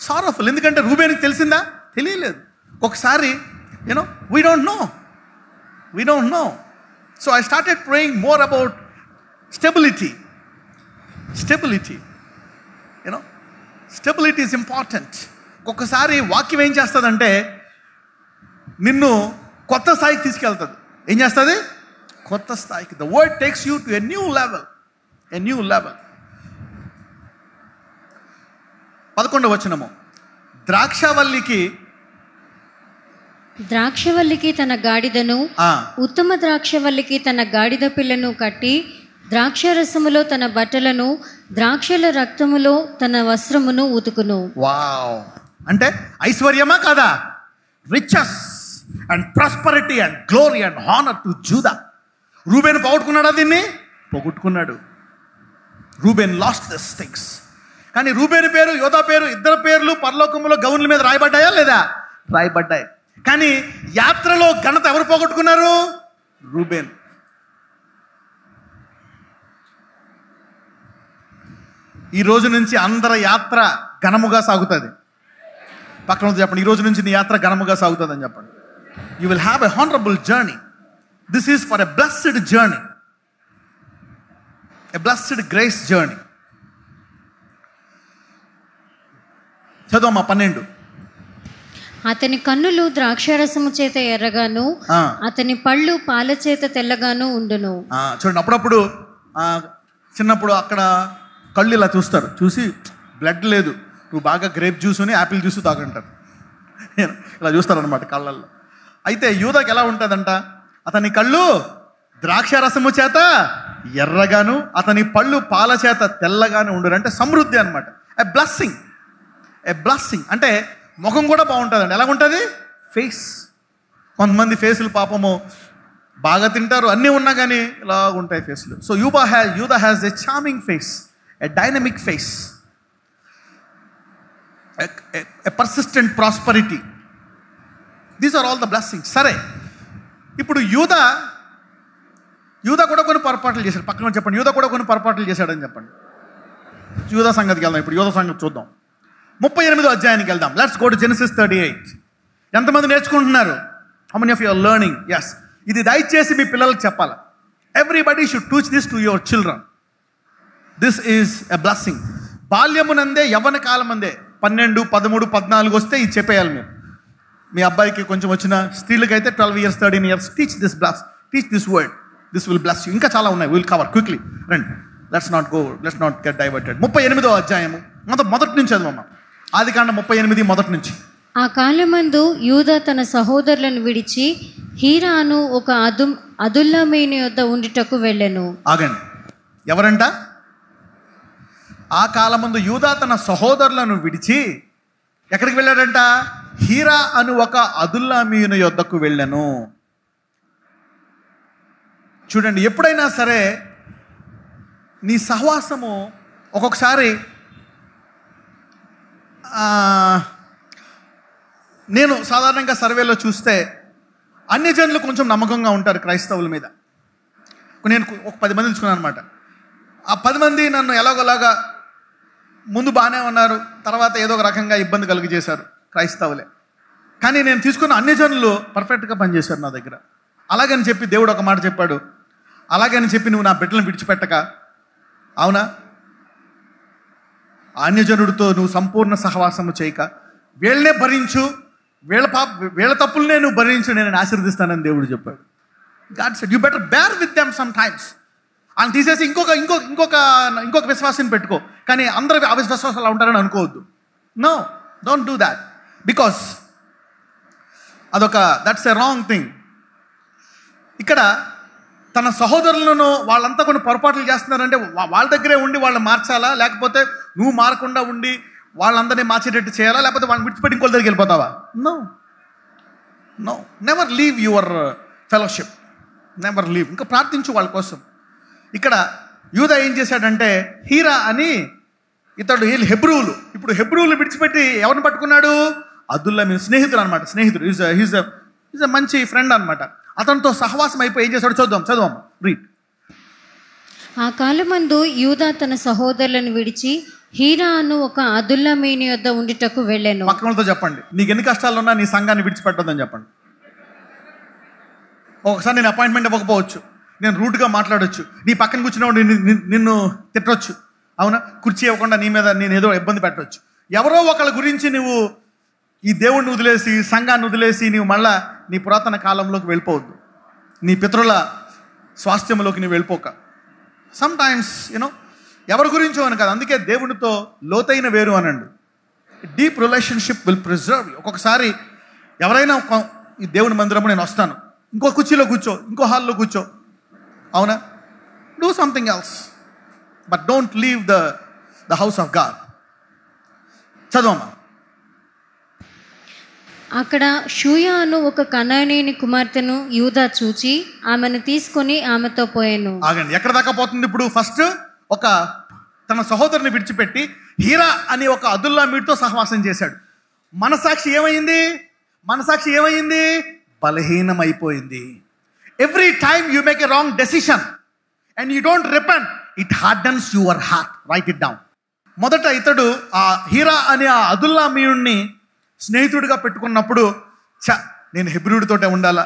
sorrowful. ఎందుకంటే రూబేనికి తెలిసిందా? తెలియలేదు. ఒకసారి we don't know. So I started praying more about stability. Stability is important. ఒక్కసారి వాక్యం ఏం చేస్తుందంటే నిన్ను కొత్త స్థాయికి తీసుకెళ్తుంది. ఏం చేస్తుంది? కొత్త స్థాయికి. The word takes you to a new level. 11వ వచనము, ద్రాక్షవల్లికి తన గాడిదను, ఉత్తమ ద్రాక్షవల్లికి తన గాడిద పిల్లను కట్టి, ద్రాక్షరసములో తన బట్టలను, ద్రాక్షల రక్తములో తన వస్త్రమును ఉతుకును. వావ్. అంటే ఐశ్వర్యమా కాదా? Riches and prosperity and glory and honour to Judah. Reuben పోగొట్టుకున్నాడా? దీన్ని పోగొట్టుకున్నాడు. Reuben lost this things. కానీ రూబేన్ పేరు, యోధా పేరు, ఇద్దరు పేర్లు పరలోకములో గౌన్ల మీద రాయబడ్డాయా లేదా? రాయబడ్డాయి. కానీ యాత్రలో ఘనత ఎవరు పోగొట్టుకున్నారు? రూబేన్. ఈ రోజు నుంచి అందరి యాత్ర ఘనముగా సాగుతుంది. పక్కన చెప్పండి, ఈ రోజు నుంచి నీ యాత్ర ఘనముగా సాగుతుంది అని చెప్పండి. You will have a honourable journey. This is for a blessed journey, a blessed grace journey. చదవమ్మా 12. అతని కన్నులు ద్రాక్షారసము చేత ఎర్రగాను, అతని పళ్ళు పాల చేత తెల్లగాను ఉండును. చూడండి, అప్పుడప్పుడు చిన్నప్పుడు అక్కడ కళ్ళు ఇలా చూస్తారు, చూసి బ్లడ్ లేదు, నువ్వు బాగా గ్రేప్ జ్యూస్ని యాపిల్ జ్యూస్ తాగంటారు. ఇలా చూస్తారనమాట కళ్ళల్లో. అయితే యూదాకి ఎలా ఉంటుందంట, అతని కళ్ళు ద్రాక్షారసము చేత ఎర్రగాను, అతని పళ్ళు పాల చేత తెల్లగాను ఉండును. అంటే సమృద్ధి అనమాట. A blessing, a blessing. అంటే ముఖం కూడా బాగుంటుందండి. ఎలాగుంటుంది? ఫేస్. కొంతమంది ఫేసులు పాపము బాగా తింటారు, అన్నీ ఉన్నా కానీ ఇలా ఉంటాయి ఫేస్లు. సో యూదా has a charming face, a dynamic face, a persistent prosperity. These are all the blessings. సరే, ఇప్పుడు యూదా కూడా కొన్ని పొరపాట్లు చేశాడు. పక్కన చెప్పండి, యూదా కూడా కొన్ని పొరపాట్లు చేశాడని చెప్పండి. యూదా సంగతికి వెళ్దాం. ఇప్పుడు యూదా సంగతి చూద్దాం. 38వ అధ్యాయానికి వెళ్దాం. Let's go to Genesis 38. ఎంతమంది నేర్చుకుంటున్నారు? How many of you are learning? Yes. ఇది దయచేసి మీ పిల్లలకు చెప్పాలి. Everybody should teach this to your children. This is a blessing. బాల్యమునందే, యవ్వన కాలమందే 12, 13, 14 వస్తే ఇది చెప్పేయాలి మీరు. మీ అబ్బాయికి కొంచెం వచ్చిన స్త్రీలకైతే 12 years, 13 years. Teach this word. This will bless you. ఇంకా చాలా ఉన్నాయి, విల్ కవర్ క్విక్లీ. రండి, లెట్స్ నాట్ గెట్ డైవర్టెడ్. 38వ అధ్యాయము మొదటి నుంచి చదవమ్మా. ఆదికాండం 38 మొదటి నుంచి. ఆ కాలమందు యూదా తన సహోదరులను విడిచి హీరా అను ఒక అదుల్లామీయుని యొద్ద ఉండుటకు వెళ్ళెను. ఆగండి, ఎవరంట? ఆ కాలమందు యూదా తన సహోదరులను విడిచి ఎక్కడికి వెళ్ళాడంట? హీరా అను ఒక అదుల్లామీయుని యొద్దకు వెళ్ళెను. చూడండి, ఎప్పుడైనా సరే నీ సహవాసము ఒక్కొక్కసారి నేను సాధారణంగా సర్వేలో చూస్తే అన్ని జనులు కొంచెం నమ్మకంగా ఉంటారు క్రైస్తవుల మీద. నేను ఒక 10 మంది తీసుకున్నాను అనమాట. ఆ 10 మంది నన్ను ఎలాగోలాగా ముందు బాగానే ఉన్నారు, తర్వాత ఏదో ఒక రకంగా ఇబ్బంది కలిగజేశారు క్రైస్తవులే. కానీ నేను తీసుకున్న అన్ని జనులు పర్ఫెక్ట్గా పనిచేశారు నా దగ్గర. అలాగని చెప్పి దేవుడు ఒక మాట చెప్పాడు, అలాగని చెప్పి నువ్వు నా బిడ్డలను విడిచిపెట్టక, అవునా, అన్యజనుడితో నువ్వు సంపూర్ణ సహవాసము చేయక, వీళ్ళనే భరించు, వీళ్ళ తప్పులనే నువ్వు భరించు, నేను ఆశీర్దిస్తానని దేవుడు చెప్పాడు. God said you better bear with them sometimes. అని తీసేసి ఇంకొక విశ్వాసం పెట్టుకో. కానీ అందరూ అవిశ్వాసాలు అలా ఉంటారని అనుకోవద్దు. No, don't do that. Because that's a wrong thing. ఇక్కడ తన సహోదరులను వాళ్ళంతా కొన్ని పొరపాట్లు చేస్తున్నారంటే వాళ్ళ దగ్గరే ఉండి వాళ్ళని మార్చాలా, లేకపోతే నువ్వు మారకుండా ఉండి వాళ్ళందరినీ మార్చేటట్టు చేయాలా, లేకపోతే వాళ్ళని విడిచిపెట్టి ఇంకోళ్ళ దగ్గరికి వెళ్ళిపోతావా? No, never leave your fellowship, never leave. ఇంకా ప్రార్థించు వాళ్ళ కోసం. ఇక్కడ యూదా ఏం చేశాడంటే, హీరా అని ఇతడు హెబ్రూలు. ఇప్పుడు హెబ్రూలు విడిచిపెట్టి ఎవరిని పట్టుకున్నాడు? అదుల్లామీయుని స్నేహితుడు అనమాట. స్నేహితుడు ఈజ్ ఎ మంచి ఫ్రెండ్ అనమాట. అతనితో సహవాసం అయిపోయి ఏం చేశాడు? చదువు. రీడ్. ఆ కాలమందు యూదా తన సహోదరులను విడిచి హీరా అను ఒక అదుల్లామీయుని యొద్ద ఉండుటకు వెళ్ళెను. పక్కనతో చెప్పండి, నీకు ఎన్ని కష్టాలు ఉన్నా నీ సంఘాన్ని విడిచిపెట్టొద్దని చెప్పండి. ఒకసారి నేను అపాయింట్మెంట్ ఇవ్వకపోవచ్చు, నేను రూట్గా మాట్లాడొచ్చు, నీ పక్కన కూర్చున్నవాడు నిన్ను తిట్టవచ్చు, అవునా, కుర్చీ ఇవ్వకుండా నీ మీద నేను ఏదో ఇబ్బంది పెట్టవచ్చు. ఎవరో ఒకళ్ళ గురించి నువ్వు ఈ దేవుడిని వదిలేసి, సంఘాన్ని వదిలేసి నువ్వు మళ్ళా నీ పురాతన కాలంలోకి వెళ్ళిపోవద్దు. నీ పితరుల స్వాస్థ్యంలోకి నువ్వు వెళ్ళిపోక. సమ్ టైమ్స్ ఎవరి గురించో అని కాదు, అందుకే దేవునితో లోతైన వేరు అనండి. Deep relationship will preserve. ఒక్కొక్కసారి ఎవరైనా ఈ దేవుని మందిరము నేను వస్తాను, ఇంకో కుర్చీలో కూర్చో, ఇంకో హాల్లో కూర్చో, అవునా, do something else, but don't leave the house of God. చదవమ్మా. అక్కడ షూయా అను ఒక కనానీయుని కుమార్తెను యూదా చూచి ఆమెను తీసుకొని ఆమెతో పోయాను. ఆగండి, ఎక్కడ దాకా పోతుంది ఇప్పుడు? ఫస్ట్ తన సహోదరుని విడిచిపెట్టి హీరా అని ఒక అదుల్లామీయుడితో సహవాసం చేశాడు. మనసాక్షి ఏమైంది? బలహీనమైపోయింది. Every time you make a wrong decision and you don't repent, it hardens your heart. Write it down. మొదట ఇతడు ఆ హీరా అనే ఆ అదుల్లామీయుణ్ణి స్నేహితుడిగా పెట్టుకున్నప్పుడు నేను హెబ్రీయుడితోటే ఉండాలా,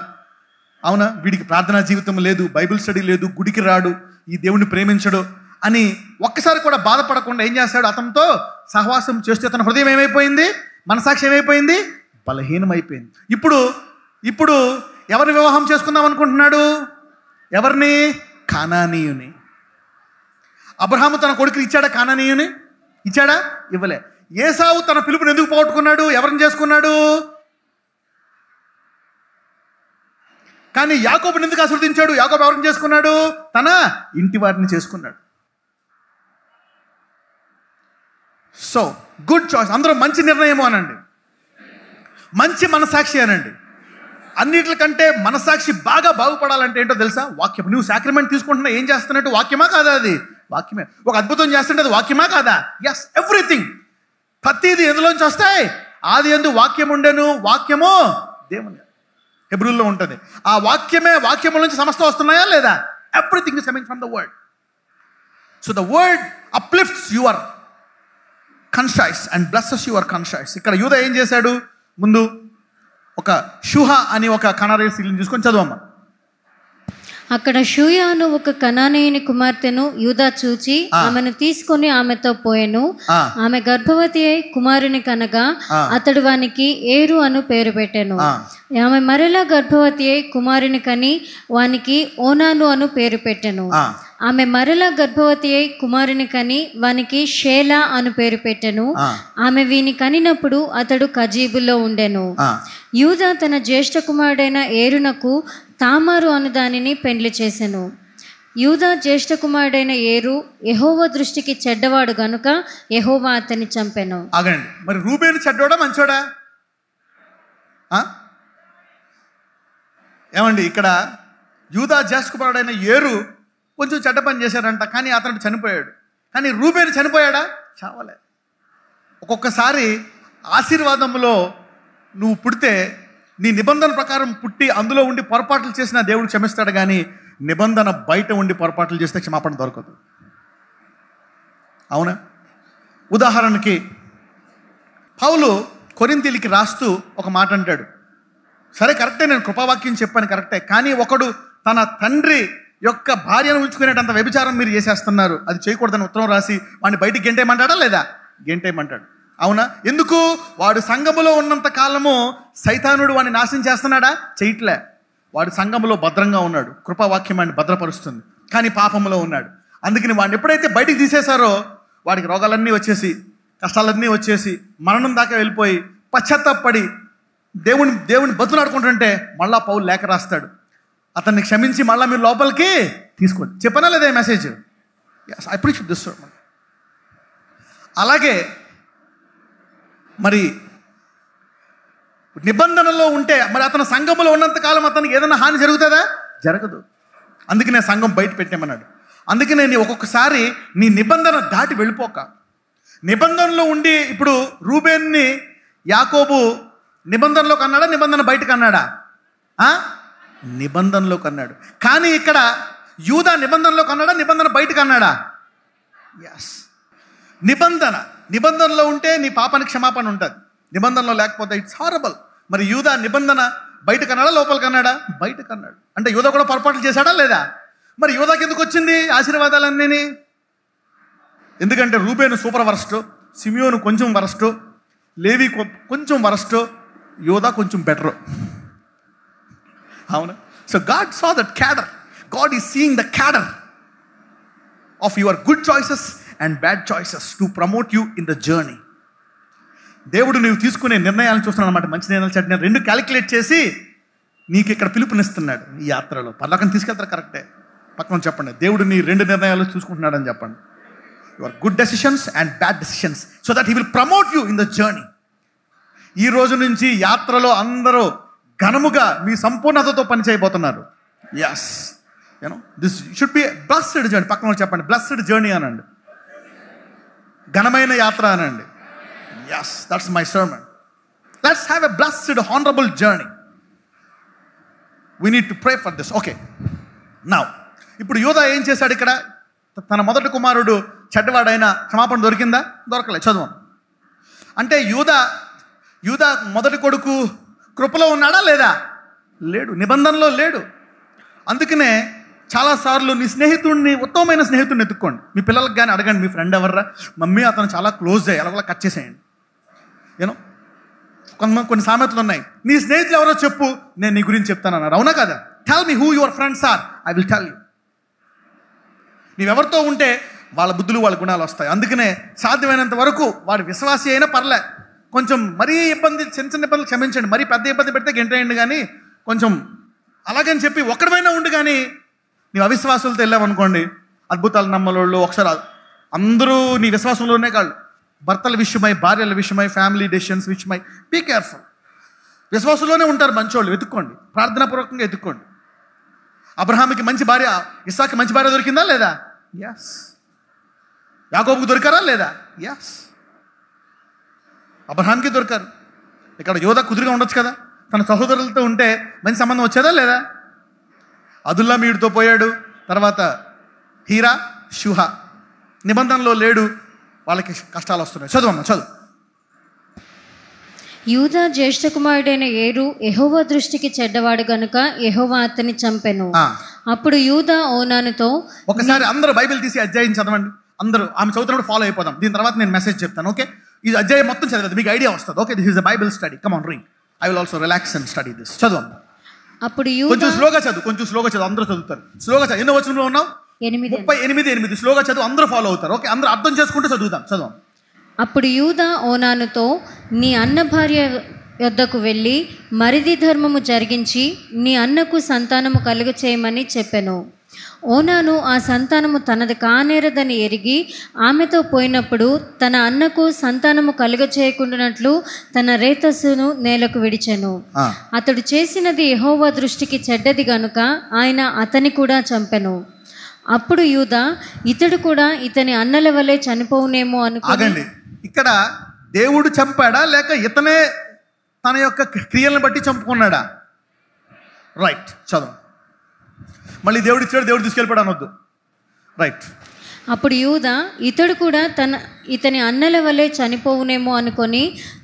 అవునా, వీడికి ప్రార్థనా జీవితం లేదు, బైబిల్ స్టడీ లేదు, గుడికి రాడు, ఈ దేవుణ్ణి ప్రేమించడు అని ఒక్కసారి కూడా బాధపడకుండా ఏం చేస్తాడు, అతనితో సహవాసం చేస్తే అతని హృదయం ఏమైపోయింది, మనసాక్షి ఏమైపోయింది, బలహీనమైపోయింది. ఇప్పుడు ఎవరిని వివాహం చేసుకుందాం అనుకుంటున్నాడు, ఎవరిని, కానానీయుని. అబ్రహాము తన కొడుకుని ఇచ్చాడా, కానానీయుని ఇచ్చాడా, ఇవ్వలే. ఏసావు తన పిలుపుని ఎందుకు పోగొట్టుకున్నాడు, ఎవరిని చేసుకున్నాడు, కానీ యాకోబుని ఎందుకు ఆశీర్వదించాడు, యాకోబు ఎవరిని చేసుకున్నాడు, తన ఇంటి వారిని చేసుకున్నాడు. So good choice. అందరూ మంచి నిర్ణయము అనండి, మంచి మనసాక్షి అనండి. అన్నిటికంటే మనసాక్షి బాగా బాగుపడాలంటే ఏంటో తెలుసా, వాక్యం. నువ్వు సాక్రమెంట్ తీసుకుంటున్నా ఏం చేస్తున్నట్టు, వాక్యమా కాదా, అది వాక్యమే. ఒక అద్భుతం చేస్తుంటే అది వాక్యమా కాదా, ఎస్, ఎవ్రీథింగ్. ప్రతిదీ ఎందులోంచి వస్తాయి, ఆది యందు వాక్యం ఉండెను, వాక్యము దేవుని, హెబ్రీలో ఉంటుంది. ఆ వాక్యముల నుంచి సమస్త వస్తున్నాయా లేదా, everything is coming from the word. So the word uplifts your conscience and blesses your conscience. ఇక్కడ యూదా ఏం చేశాడు, ముందు ఒక షూహ అని ఒక కనానీ స్త్రీని చూసుకొని చదవమ్మా. అక్కడ షూయాను ఒక కనానీయుని కుమార్తెను యూదా చూచి ఆమెను తీసుకొని ఆమెతో పోయెను. ఆమె గర్భవతి అయి కుమారుని కనగా అతడు వానికి ఏరు అను పేరు పెట్టెను. ఆమె మరలా గర్భవతి అయి కుమారుని కని వానికి ఓనాను అను పేరు పెట్టెను. ఆమె మరలా గర్భవతి అయి కుమారుని కని వానికి షేలా అను పేరు పెట్టెను. ఆమె వీని కనినప్పుడు అతడు కజీబులో ఉండెను. యూదా తన జ్యేష్ఠ కుమారుడైన ఏరునకు తామారు అను దానిని పెండ్లి చేసెను. యూదా జ్యేష్ఠ కుమారుడైన ఏరు యెహోవా దృష్టికి చెడ్డవాడు గనుక యెహోవా అతన్ని చంపెను. ఆగండి, మరి రూబేను చెడ్డోడా మంచోడా, ఏమండి? ఇక్కడ యూదా జ్యేష్ఠ కుమారుడైన ఏరు కొంచెం చెడ్డ పని చేశాడంట, కానీ అతను చనిపోయాడు. కానీ రూబేను చనిపోయాడా, చావలే. ఒక్కొక్కసారి ఆశీర్వాదంలో నువ్వు పుడితే నీ నిబంధన ప్రకారం పుట్టి అందులో ఉండి పొరపాట్లు చేసిన దేవుడు క్షమిస్తాడు, కానీ నిబంధన బయట ఉండి పొరపాట్లు చేస్తే క్షమాపణ దొరకదు, అవునా? ఉదాహరణకి పౌలు కొరింథీయులకి రాస్తూ ఒక మాట అంటాడు. సరే కరెక్టే, నేను కృపావాక్యం చెప్పాను కరెక్టే, కానీ ఒకడు తన తండ్రి యొక్క భార్యను ఉంచుకునేటంత వ్యభిచారం మీరు చేసేస్తున్నారు, అది చేయకూడదని ఉత్తరం రాసి వాడిని బయటికి గెంటేయమంటాడా లేదా, గెంటేయమంటాడు, అవునా? ఎందుకు? వాడు సంఘములో ఉన్నంత కాలము సైతానుడు వాడిని నాశనం చేస్తున్నాడా, చేయట్లే. వాడు సంఘములో భద్రంగా ఉన్నాడు, కృపావాక్యం వాడిని భద్రపరుస్తుంది, కానీ పాపములో ఉన్నాడు. అందుకని వాడిని ఎప్పుడైతే బయటికి తీసేశారో వాడికి రోగాలన్నీ వచ్చేసి, కష్టాలన్నీ వచ్చేసి, మరణం దాకా వెళ్ళిపోయి పశ్చాత్తాపడి దేవుని బతులాడుకుంటుంటే మళ్ళా పౌలు లేఖ రాస్తాడు, అతన్ని క్షమించి మళ్ళీ మీరు లోపలికి తీసుకోండి. చెప్పనా లేదా మెసేజ్? I appreciate this. అలాగే మరి నిబంధనలో ఉంటే మరి అతను సంఘములో ఉన్నంతకాలం అతనికి ఏదైనా హాని జరుగుతుందా, జరగదు. అందుకనే సంఘం బయట పెట్టామన్నాడు. అందుకనే నీ ఒక్కొక్కసారి నీ నిబంధన దాటి వెళ్ళిపోక, నిబంధనలో ఉండి, ఇప్పుడు రూబేన్ని యాకోబు నిబంధనలోకి అన్నాడా, నిబంధన బయటకు అన్నాడా? నిబంధనలోకి అన్నాడు. కానీ ఇక్కడ యూదా నిబంధనలోకి అన్నాడా, నిబంధన బయటకు అన్నాడా? ఎస్, నిబంధనలో ఉంటే నీ పాపానికి క్షమాపణ ఉంటుంది, నిబంధనలో లేకపోతే ఇట్స్ హారబుల్. మరి యూదా నిబంధన బయటకు అన్నాడా, లోపలికి అన్నాడా? బయటకు అన్నాడు. అంటే యూదా కూడా పొరపాట్లు చేశాడా లేదా? మరి యూదాకి ఎందుకు వచ్చింది ఆశీర్వాదాలన్నీ? ఎందుకంటే రూబేను సూపర్ వరస్ట్, సిమియోను కొంచెం వరస్ట్, లేవి కొంచెం వరస్ట్, యూదా కొంచెం బెటర్, అవునా? So God saw that cadre. God is seeing the cadre of your good choices and bad choices to promote you in the journey. దేవుడు నువ్వు తీసుకునే నిర్ణయాలను చూస్తున్నాడు అనమాట. మంచి నిర్ణయాలు, చెడ్డ నిర్ణయాలు రెండు క్యాలిక్యులేట్ చేసి నీకు ఇక్కడ పిలుపునిస్తున్నాడు. ఈ యాత్రలో పర్లోకం తీసుకెళ్తారు, కరెక్టే. పక్కన చెప్పండి, దేవుడు నీ రెండు నిర్ణయాలు చూసుకుంటున్నాడని చెప్పండి. Your good decisions and bad decisions so that he will promote you in the journey. ఈ రోజు నుంచి యాత్రలో అందరూ ఘనముగా మీ సంపూర్ణతతో పని చేయబోతున్నారు. Yes, you know this should be blessed journey. పక్కన చెప్పండి, బ్లెస్డ్ జర్నీ అనండి, ఘనమైన యాత్ర అనండి. Yes, that's my sermon. Let's have a blessed honourable journey. We need to pray for this. Okay, now ఇప్పుడు యూదా ఏం చేశాడు? ఇక్కడ తన మొదటి కుమారుడు చెడ్డవాడైనా క్షమాపణ దొరికిందా? దొరకలే. చదువు. అంటే యూదా మొదటి కొడుకు కృపలో ఉన్నాడా లేదా? లేడు, నిబంధనలో లేడు. అందుకనే చాలాసార్లు నీ స్నేహితుడిని, ఉత్తమమైన స్నేహితుడిని ఎత్తుక్కోండి. మీ పిల్లలకు కానీ అడగండి, మీ ఫ్రెండ్ ఎవర్రా? మమ్మీ అతను చాలా క్లోజ్ అయ్యి ఎలాగోలా కట్ చేసేయండి. యూనో కొన్ని సామెతలు ఉన్నాయి. నీ స్నేహితులు ఎవరో చెప్పు, నేను నీ గురించి చెప్తానన్నారు. అవునా కదా? Tell me who your friends are, I will tell you. నీవెవరితో ఉంటే వాళ్ళ బుద్ధులు, వాళ్ళ గుణాలు వస్తాయి. అందుకనే సాధ్యమైనంత వరకు వాడు విశ్వాసి అయినా పర్లే, కొంచెం మరీ ఇబ్బంది, చిన్న ఇబ్బందులు క్షమించండి. మరీ పెద్ద ఇబ్బంది పెడితే గంటేయండి. కానీ కొంచెం అలాగని చెప్పి ఒక్కడమైనా ఉండి కానీ నీవు అవిశ్వాసులతో వెళ్ళామనుకోండి, అద్భుతాలు నమ్మలోళ్ళు ఒకసారి అందరూ నీ విశ్వాసంలోనే కాదు, భర్తల విషయమై, భార్యల విషయమై, ఫ్యామిలీ డెసిషన్స్ విషయమై బీ కేర్ఫుల్. విశ్వాసంలోనే ఉంటారు మంచోళ్ళు, వెతుక్కోండి, ప్రార్థనాపూర్వకంగా వెతుక్కోండి. అబ్రహాముకి మంచి భార్య, ఇస్సాకి మంచి భార్య దొరికిందా లేదా? ఎస్. యాకోబుకు దొరికారా లేదా? ఎస్. అబ్రహాంకి దొరికారు. ఇక్కడ యోధా కుదురుగా ఉండొచ్చు కదా, తన సహోదరులతో ఉంటే మంచి సంబంధం వచ్చేదా లేదా? అదుల్లా మీడితో పోయాడు. తర్వాత హీరా, షుహా నిబంధనలో లేడు, వాళ్ళకి కష్టాలు వస్తున్నాయి. చదువమ్మా, చదువు. యూదా జ్యేష్ఠ కుమారుడైన ఏరు యెహోవా దృష్టికి చెడ్డవాడు గనుక యెహోవా అతన్ని చంపెను. అప్పుడు యూదా ఓనానుతో, ఒకసారి అందరూ బైబిల్ తీసి అధ్యాయం చదవండి. అందరూ ఆమె చదువుతున్నప్పుడు ఫాలో అయిపోదాం. దీని తర్వాత నేను మెసేజ్ చెప్తాను. ఓకే, ఈ అధ్యాయం మొత్తం చదవదు, మీకు ఐడియా వస్తుంది. Okay, this is a Bible study. Come on, read. I will also relax and study this. చదువు. అప్పుడు కొంచెం స్లోగా చదువు. అందరూ చదువుతారు. స్లోగా చదువు. ఎన్నో వచనంలో ఉన్నావు? 38. స్లోగా చదువు, అందరూ ఫాలో అవుతారు. ఓకే, అందరూ అర్థం చేసుకుంటూ చదువుతాం. చదువు. అప్పుడు యూదా ఓనానుతో, నీ అన్న భార్య యొద్దకు వెళ్ళి మరిది ధర్మము జరిగించి నీ అన్నకు సంతానము కలుగ చేయమని చెప్పెను. ఓనాను ఆ సంతానము తనది కానేరదని ఎరిగి ఆమెతో పోయినప్పుడు తన అన్నకు సంతానము కలుగ చేయకుండానట్లు తన రేతస్సును నేలకు విడిచెను. అతడు చేసినది యెహోవా దృష్టికి చెడ్డది గనుక ఆయన అతని కూడా చంపెను. అప్పుడు యూదా, ఇతడు కూడా ఇతని అన్నల వలె చనిపోవునేమో అనుకోండి. ఇక్కడ దేవుడు చంపాడా లేక ఇతనే తన యొక్క క్రియలను బట్టి చంపుకున్నాడా? రైట్, చదువు. మళ్ళీ దేవుడు ఇచ్చాడు, దేవుడు తీసుకెళ్ళిపోయాడు అనొద్దు. రైట్. అప్పుడు యూదా, ఇతడు కూడా ఇతని అన్నల వలె చనిపోవునేమో అనుకొని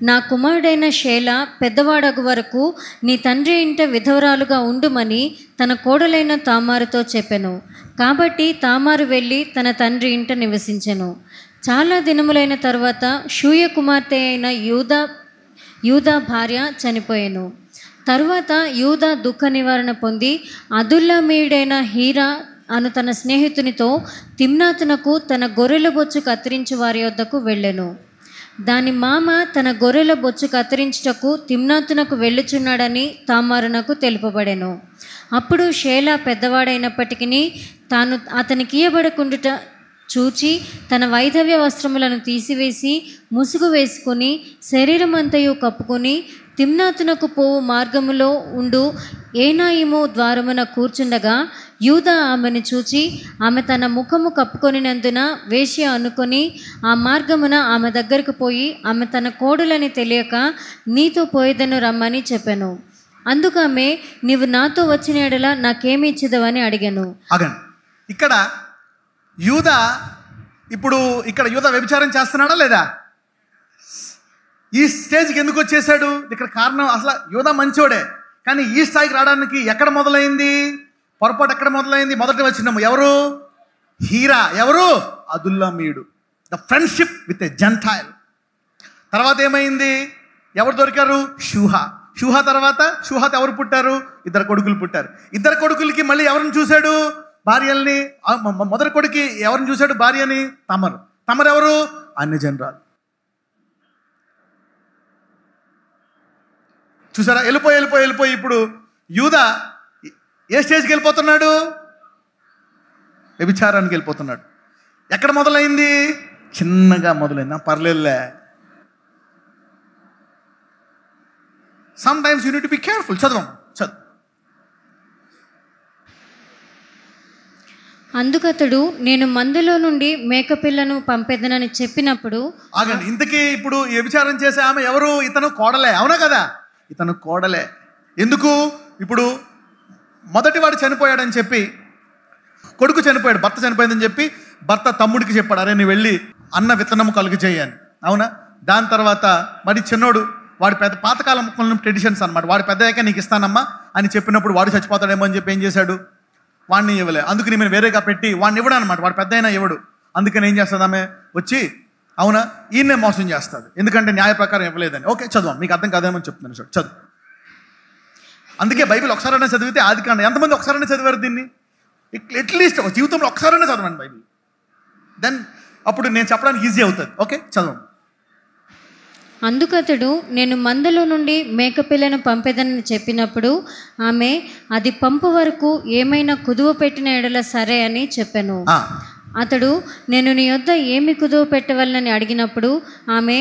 నా కుమారుడైన షేల పెద్దవాడగు వరకు నీ తండ్రి ఇంట విధవరాలుగా ఉండుమని తన కోడలైన తామారుతో చెప్పెను. కాబట్టి తామారు వెళ్ళి తన తండ్రి ఇంట నివసించెను. చాలా దినములైన తర్వాత షూయ కుమార్తె అయిన యూదా భార్య చనిపోయెను. తరువాత యూదా దుఃఖ నివారణ పొంది అదుల్లామీయుడైన హీరా అను తన స్నేహితునితో తిమ్నాతునకు తన గొర్రెల బొచ్చు కత్తిరించు వారి వద్దకు వెళ్ళెను. దాని మామ తన గొర్రెల బొచ్చు కత్తిరించుటకు తిమ్నాతునకు వెళ్ళుచున్నాడని తామారునకు తెలుపబడెను. అప్పుడు షేలా పెద్దవాడైనప్పటికీ తాను అతనికి ఇయ్యబడకుండుట చూచి తన వైధవ్య వస్త్రములను తీసివేసి ముసుగు వేసుకొని శరీరమంతయు కప్పుకొని తిమ్నాతునకు పోవు మార్గములో ఉండు ఏనాయిము ద్వారమున కూర్చుండగా యూదా ఆమెను చూచి ఆమె తన ముఖము కప్పుకొనినందున వేశ్య అనుకొని ఆ మార్గమున ఆమె దగ్గరకు పోయి ఆమె తన కోడలని తెలియక నీతో పోయేదను రమ్మని చెప్పాను. అందుకు ఆమె, నీవు నాతో వచ్చిన ఎడల నాకేమి ఇచ్చిదవని అడిగాను. ఇక్కడ యూదా వ్యభిచారం చేస్తున్నాడా లేదా? ఈ స్టేజ్కి ఎందుకు వచ్చేసాడు? ఇక్కడ కారణం అసలు యూదా మంచోడే, కానీ ఈ స్థాయికి రావడానికి ఎక్కడ మొదలైంది? పొరపాటు ఎక్కడ మొదలైంది? మొదటి వచ్చినాము ఎవరు? హీరా. ఎవరు? అదుల్లామీయుడు. The friendship with a gentile. తర్వాత ఏమైంది? ఎవరు దొరికారు? షూహా తర్వాత షూహాత్ ఎవరు పుట్టారు? 2 కొడుకులు పుట్టారు. 2 కొడుకులకి మళ్ళీ ఎవరిని చూశాడు? భార్యల్ని. మొదటి కొడుకు ఎవరిని చూశాడు? భార్యని. తమరు ఎవరు? అన్యజనురాలు. చూసారా? వెళ్ళిపోయి ఇప్పుడు యూదా ఏ స్టేజ్కి వెళ్ళిపోతున్నాడు? వ్యభిచారానికి వెళ్ళిపోతున్నాడు. ఎక్కడ మొదలైంది? చిన్నగా మొదలైందా? పర్లేదులే. Some times you need to be careful. చదువు. అందుకతడు, నేను మందులో నుండి మేకపిల్లను పంపేదనని చెప్పినప్పుడు. ఆగండి, ఇంతకీ ఇప్పుడు వ్యభిచారం చేసే ఆమె ఎవరు? ఇతను కోడలే. అవునా కదా? ఇతను కోడలే. ఎందుకు? ఇప్పుడు మొదటివాడు చనిపోయాడని చెప్పి, కొడుకు చనిపోయాడు, భర్త చనిపోయిందని చెప్పి భర్త తమ్ముడికి చెప్పాడు, అరే నువ్వు వెళ్ళి అన్న విత్తనము కలుగు చేయని. అవునా? దాని తర్వాత మరి చిన్నోడు వాడి పెద్ద పాతకాలం ట్రెడిషన్స్ అనమాట, వాడు పెద్ద అయ్యాక నీకు ఇస్తానమ్మా అని చెప్పినప్పుడు వాడు చచ్చిపోతాడేమో అని చెప్పి ఏం చేశాడు, వాడిని ఇవ్వలే. అందుకని నేను వేరేగా పెట్టి వాడిని ఇవ్వడు అనమాట, వాడు పెద్ద అయినా ఇవ్వడు. అందుకని ఏం చేస్తుంది ఆమె వచ్చి, అవునా, ఈయన్నే మోసం చేస్తుంది, ఎందుకంటే న్యాయ ప్రకారం ఇవ్వలేదని. ఓకే చదువు, మీకు అర్థం కాదేమో చెప్తున్నాను, చదువు. అందుకే బైబిల్ ఒకసారైనా చదివితే ఆది కాండం, ఎంతమంది ఒకసారైనా చదివారు దీన్ని? అట్లీస్ట్ జీవితంలో ఒకసారైనా చదవండి బైబిల్, దెన్ అప్పుడు నేను చెప్పడానికి ఈజీ అవుతుంది. ఓకే చదవండి. అందుకతడు, నేను మందలో నుండి మేకపిల్లను పంపేదనని చెప్పినప్పుడు ఆమె, అది పంపు వరకు ఏమైనా కుదువ పెట్టిన ఎడల సరే అని చెప్పాను. అతడు, నేను నీ యొద్ద ఏమి కుదువ పెట్టవలనని అడిగినప్పుడు ఆమె,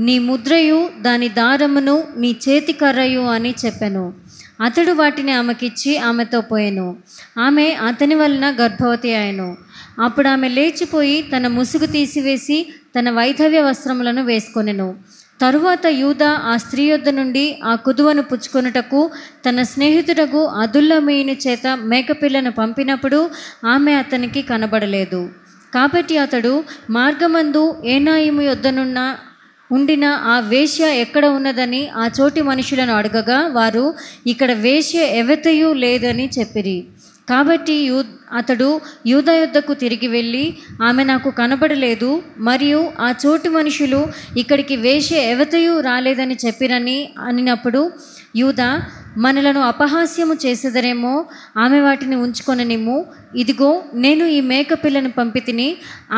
నీ ముద్రయు దాని దారమును నీ చేతి కర్రయు అని చెప్పాను. అతడు వాటిని ఆమెకిచ్చి ఆమెతో పోయాను. ఆమె అతని వలన గర్భవతి అయ్యాను. అప్పుడు ఆమె లేచిపోయి తన ముసుగు తీసివేసి తన వైధవ్య వస్త్రములను వేసుకొనెను. తరువాత యూదా ఆ స్త్రీ యొద్ద నుండి ఆ కుదువను పుచ్చుకొనుటకు తన స్నేహితుడగు అదుల్లమీయుని చేత మేకపిల్లను పంపినప్పుడు ఆమె అతనికి కనబడలేదు. కాబట్టి అతడు మార్గమందు ఏనాయిము యొద్దనున్న ఉండిన ఆ వేశ్య ఎక్కడ ఉన్నదని ఆ చోటి మనుషులను అడగగా వారు, ఇక్కడ వేశ్య ఎవతయూ లేదని చెప్పిరి. కాబట్టి అతడు యూదా యొద్దకు తిరిగి వెళ్ళి, ఆమె నాకు కనబడలేదు, మరియు ఆ చోటు మనుషులు ఇక్కడికి వేశ్య ఎవతయూ రాలేదని చెప్పిరని అనినప్పుడు యూదా, మనలను అపహాస్యము చేసేదరేమో, ఆమె వాటిని ఉంచుకొననిమ్ము, ఇదిగో నేను ఈ మేకపిల్లను పంపి తిని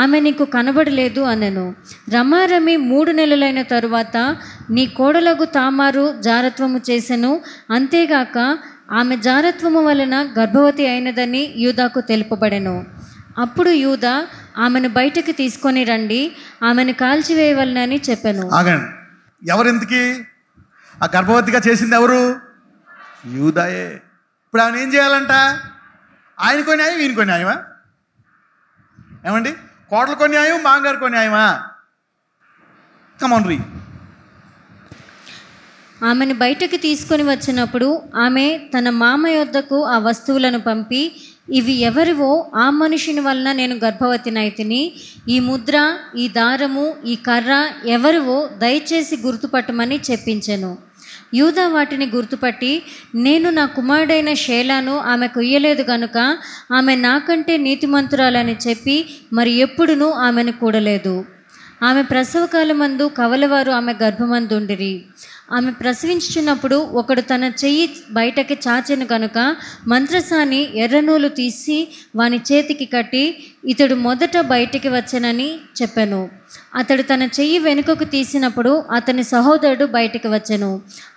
ఆమె నీకు కనబడలేదు అనెను. రమారమి 3 నెలలైన తరువాత నీ కోడలగు తామారు జారత్వము చేసెను, అంతేగాక ఆమె జారత్వము వలన గర్భవతి అయినదని యూదాకు తెలుపబడెను. అప్పుడు యూదా, ఆమెను బయటకు తీసుకొని రండి, ఆమెను కాల్చివేయవలనని చెప్పాను. ఆగండి, ఎవరింతకి ఆ గర్భవతిగా చేసింది ఎవరు? యూదాయే. ఇప్పుడు ఆమెను ఏం చేయాలంట? ఆయనకో న్యాయం, ఈయనకో న్యాయమా? ఏమండి, కోడలకో న్యాయం, మామగారికో న్యాయమా? కమాన్ రీ. ఆమెను బయటకు తీసుకొని వచ్చినప్పుడు ఆమె తన మామ యొద్దకు ఆ వస్తువులను పంపి, ఇవి ఎవరివో ఆ మనుషుని వలన నేను గర్భవతినైతిని, ఈ ముద్ర, ఈ దారము, ఈ కర్ర ఎవరివో దయచేసి గుర్తుపట్టమని చెప్పించెను. యూదా వాటిని గుర్తుపట్టి, నేను నా కుమారుడైన షేలాను ఆమెకు ఇయ్యలేదు గనుక ఆమె నాకంటే నీతిమంతురాలని చెప్పి మరి ఎప్పుడునూ ఆమెను కూడలేదు. ఆమె ప్రసవకాలమందు కవలవారు ఆమె గర్భమందుండిరి. ఆమె ప్రసవించుచున్నప్పుడు ఒకడు తన చెయ్యి బయటకి చాచెను కనుక మంత్రసాని ఎర్రనూలు తీసి వాని చేతికి కట్టి, ఇతడు మొదట బయటికి వచ్చెనని చెప్పాను. అతడు తన చెయ్యి వెనుకకు తీసినప్పుడు అతని సహోదరుడు బయటికి వచ్చెను.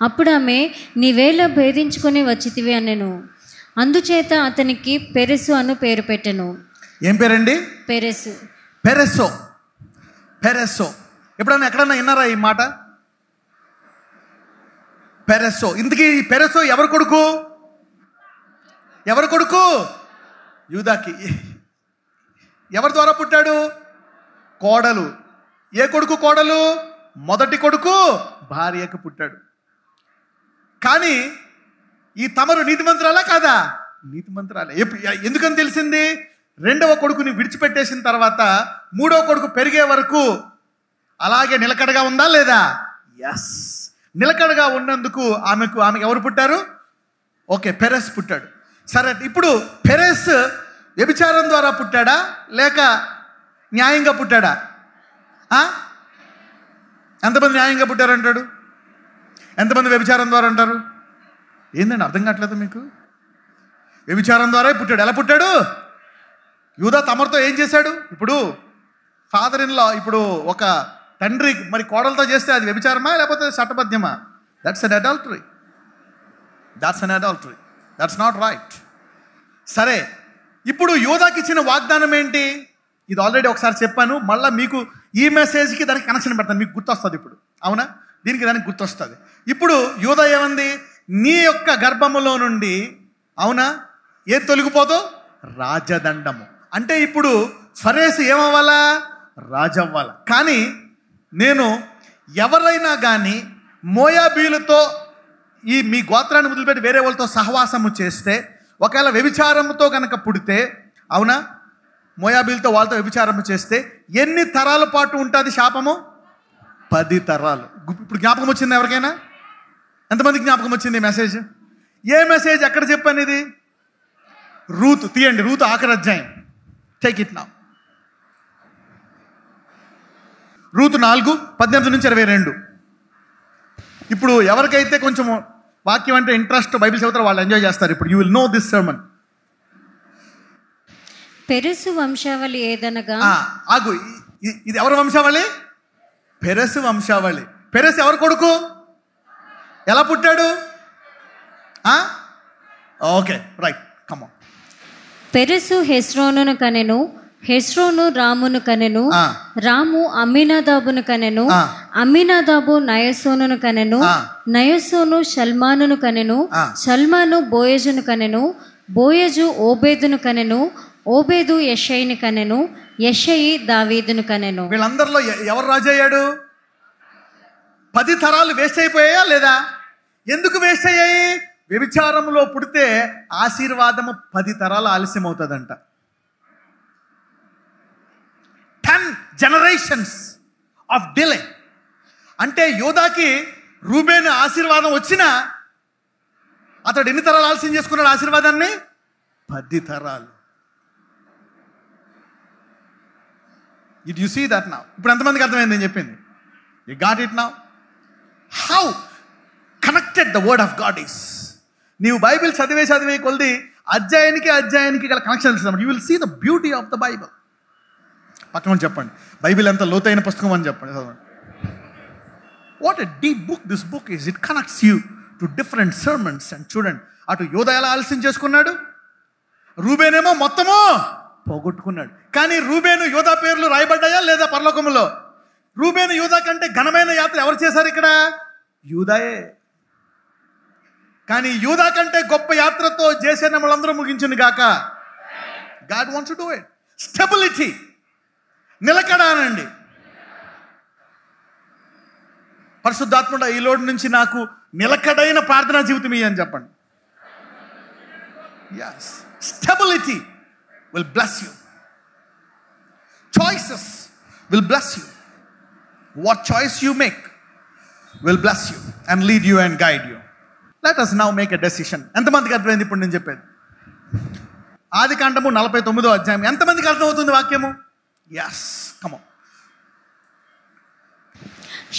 అప్పుడు ఆమె, నీవేళ భేదించుకొని వచ్చితివి అనెను. అందుచేత అతనికి పెరెసు అను పేరు పెట్టెను. ఏం పేరండి? పెరెసు. పెరెస్సో. పెరెస్సో. ఎప్పుడన్నా ఎక్కడన్నా విన్నారా ఈ మాట? పెరెస్సో. ఇంతకీ ఈ పెరెస్సో ఎవరి కొడుకు? ఎవరి కొడుకు? యూదాకి. ఎవరి ద్వారా పుట్టాడు? కోడలు. ఏ కొడుకు కోడలు? మొదటి కొడుకు భార్యకు పుట్టాడు. కానీ ఈ తమరు నీతిమంతురాలా కాదా? నీతిమంతురాలే. ఎందుకని తెలిసింది? 2వ కొడుకుని విడిచిపెట్టేసిన తర్వాత 3వ కొడుకు పెరిగే వరకు అలాగే నిలకడగా ఉందా లేదా? ఎస్, నిలకడగా ఉన్నందుకు ఆమెకు ఎవరు పుట్టారు? ఓకే, పెరెస్ పుట్టాడు. సరే, ఇప్పుడు పెరెస్ వ్యభిచారం ద్వారా పుట్టాడా లేక న్యాయంగా పుట్టాడా? ఎంతమంది న్యాయంగా పుట్టారంటాడు? ఎంతమంది వ్యభిచారం ద్వారా అంటారు? ఏందండి అర్థం కావట్లేదు మీకు? వ్యభిచారం ద్వారా పుట్టాడు. ఎలా పుట్టాడు? యూదా తమరితో ఏం చేశాడు? ఇప్పుడు ఫాదర్ ఇన్ లా, ఇప్పుడు ఒక తండ్రి మరి కోడలతో చేస్తే అది వ్యభిచారమా లేకపోతే చట్టబద్ధమా? That's an adultery. That's not right. సరే, ఇప్పుడు యూదాకి ఇచ్చిన వాగ్దానం ఏంటి? ఇది ఆల్రెడీ ఒకసారి చెప్పాను, మళ్ళీ మీకు ఈ మెసేజ్కి దానికి కనెక్షన్ పెడతాను, మీకు గుర్తొస్తుంది ఇప్పుడు. అవునా? దానికి గుర్తొస్తుంది. ఇప్పుడు యూదా ఏమంది? నీ యొక్క గర్భములో నుండి, అవునా, ఏది తొలగిపోదో? రాజదండము. అంటే ఇప్పుడు ఫరేసు ఏమవ్వాలా? రాజవ్వాలా. కానీ నేను ఎవరైనా కానీ మోయాబీలతో ఈ మీ గోత్రాన్ని వదిలిపెట్టి వేరే వాళ్ళతో సహవాసము చేస్తే, ఒకవేళ వ్యభిచారంతో కనుక పుడితే, అవునా, మోయాబీలతో వాళ్ళతో వ్యభిచారం చేస్తే ఎన్ని తరాల పాటు ఉంటుంది శాపము? 10 తరాలు. ఇప్పుడు జ్ఞాపకం వచ్చింది ఎవరికైనా? ఎంతమందికి జ్ఞాపకం వచ్చింది మెసేజ్? ఏ మెసేజ్ ఎక్కడ చెప్పాను ఇది? రూతు తీయండి, రూతు ఆఖరి అధ్యాయం. Take it now. రూతు 4:18-22. ఇప్పుడు ఎవరికైతే కొంచెం వాక్యం అంటే ఇంట్రెస్ట్, బైబిల్ చదువుతారో వాళ్ళు ఎంజాయ్ చేస్తారు. ఇప్పుడు you will know this sermon. Peres వంశావళి ఏదనగా, ఆగు, ఇది ఎవరి వంశావళి? పెరెసు వంశావళి. పెరెసు ఎవరు కొడుకు? ఎలా పుట్టాడు? Okay, right, come on. పెరెసు హెస్రోనును కనెను, హెస్రోను రామును కనెను, రాము అమ్మినాదాబును కనెను, అమ్మినాదాబు నయసోనును కనెను, నయసోను షల్మానును కనెను, షల్మాను బోయజును కనెను, బోయజు ఓబేదును కనెను, ఓబేదు యెషయిని కనెను, యెషయి దావీదును కనెను. వీళ్ళందరిలో ఎవరు రాజు అయ్యాడు? 10 తరాలు వేస్ట్ అయిపోయాయా లేదా? ఎందుకు వేస్ట్ అయ్యాయి? వ్యభిచారంలో పుడితే ఆశీర్వాదము 10 తరాలు ఆలస్యం అవుతుందంట. 10 generations ఆఫ్ డిలే. అంటే యోధాకి రూబేను ఆశీర్వాదం వచ్చినా అతడు ఎన్ని తరాలు ఆలస్యం చేసుకున్నాడు ఆశీర్వాదాన్ని? 10 తరాలు. Did you see that now? ఇప్పుడు ఎంతమందికి అర్థమైంది నేను చెప్పింది? You got it now? How connected the word of God is. నీవు బైబిల్ చదివే కొలది అధ్యాయానికి గల కనెక్షన్ తెలుస్తుంది. You will see the beauty of the Bible. పక్కన చెప్పండి, బైబిల్ ఎంత లోతైన పుస్తకం అని చెప్పండి. What a deep book this book is. It connects you to different sermons. And చూడండి, అటు యోధా ఎలా ఆలస్యం చేసుకున్నాడు, రూబేనేమో మొత్తము పోగొట్టుకున్నాడు. కానీ రూబేను యోధా పేర్లు రాయబడ్డాయా లేదా పరలోకములో? రూబేను యూదా కంటే ఘనమైన యాత్ర ఎవరు చేశారు ఇక్కడ? యూదాయే. కానీ యూదా కంటే గొప్ప యాత్రతో చేసే వాళ్ళందరూ ముగించింది గాక. God wants to do it. Stability, నిలకడ అనండి. పరిశుద్ధాత్ముడా, ఈ లోటు నుంచి నాకు నిలకడైన ప్రార్థనా జీవితం ఇయ్యని చెప్పండి. yes, stability will bless you. Choices will bless you. What choice you make will bless you and lead you and guide you. Let us now make a decision. ఎంతమందికి అర్థమైంది ఇప్పుడు నేను చెప్పేది? ఆదికాండము 49వ అధ్యాయం. ఎంతమందికి అర్థమవుతుంది వాక్యము? yes, come on.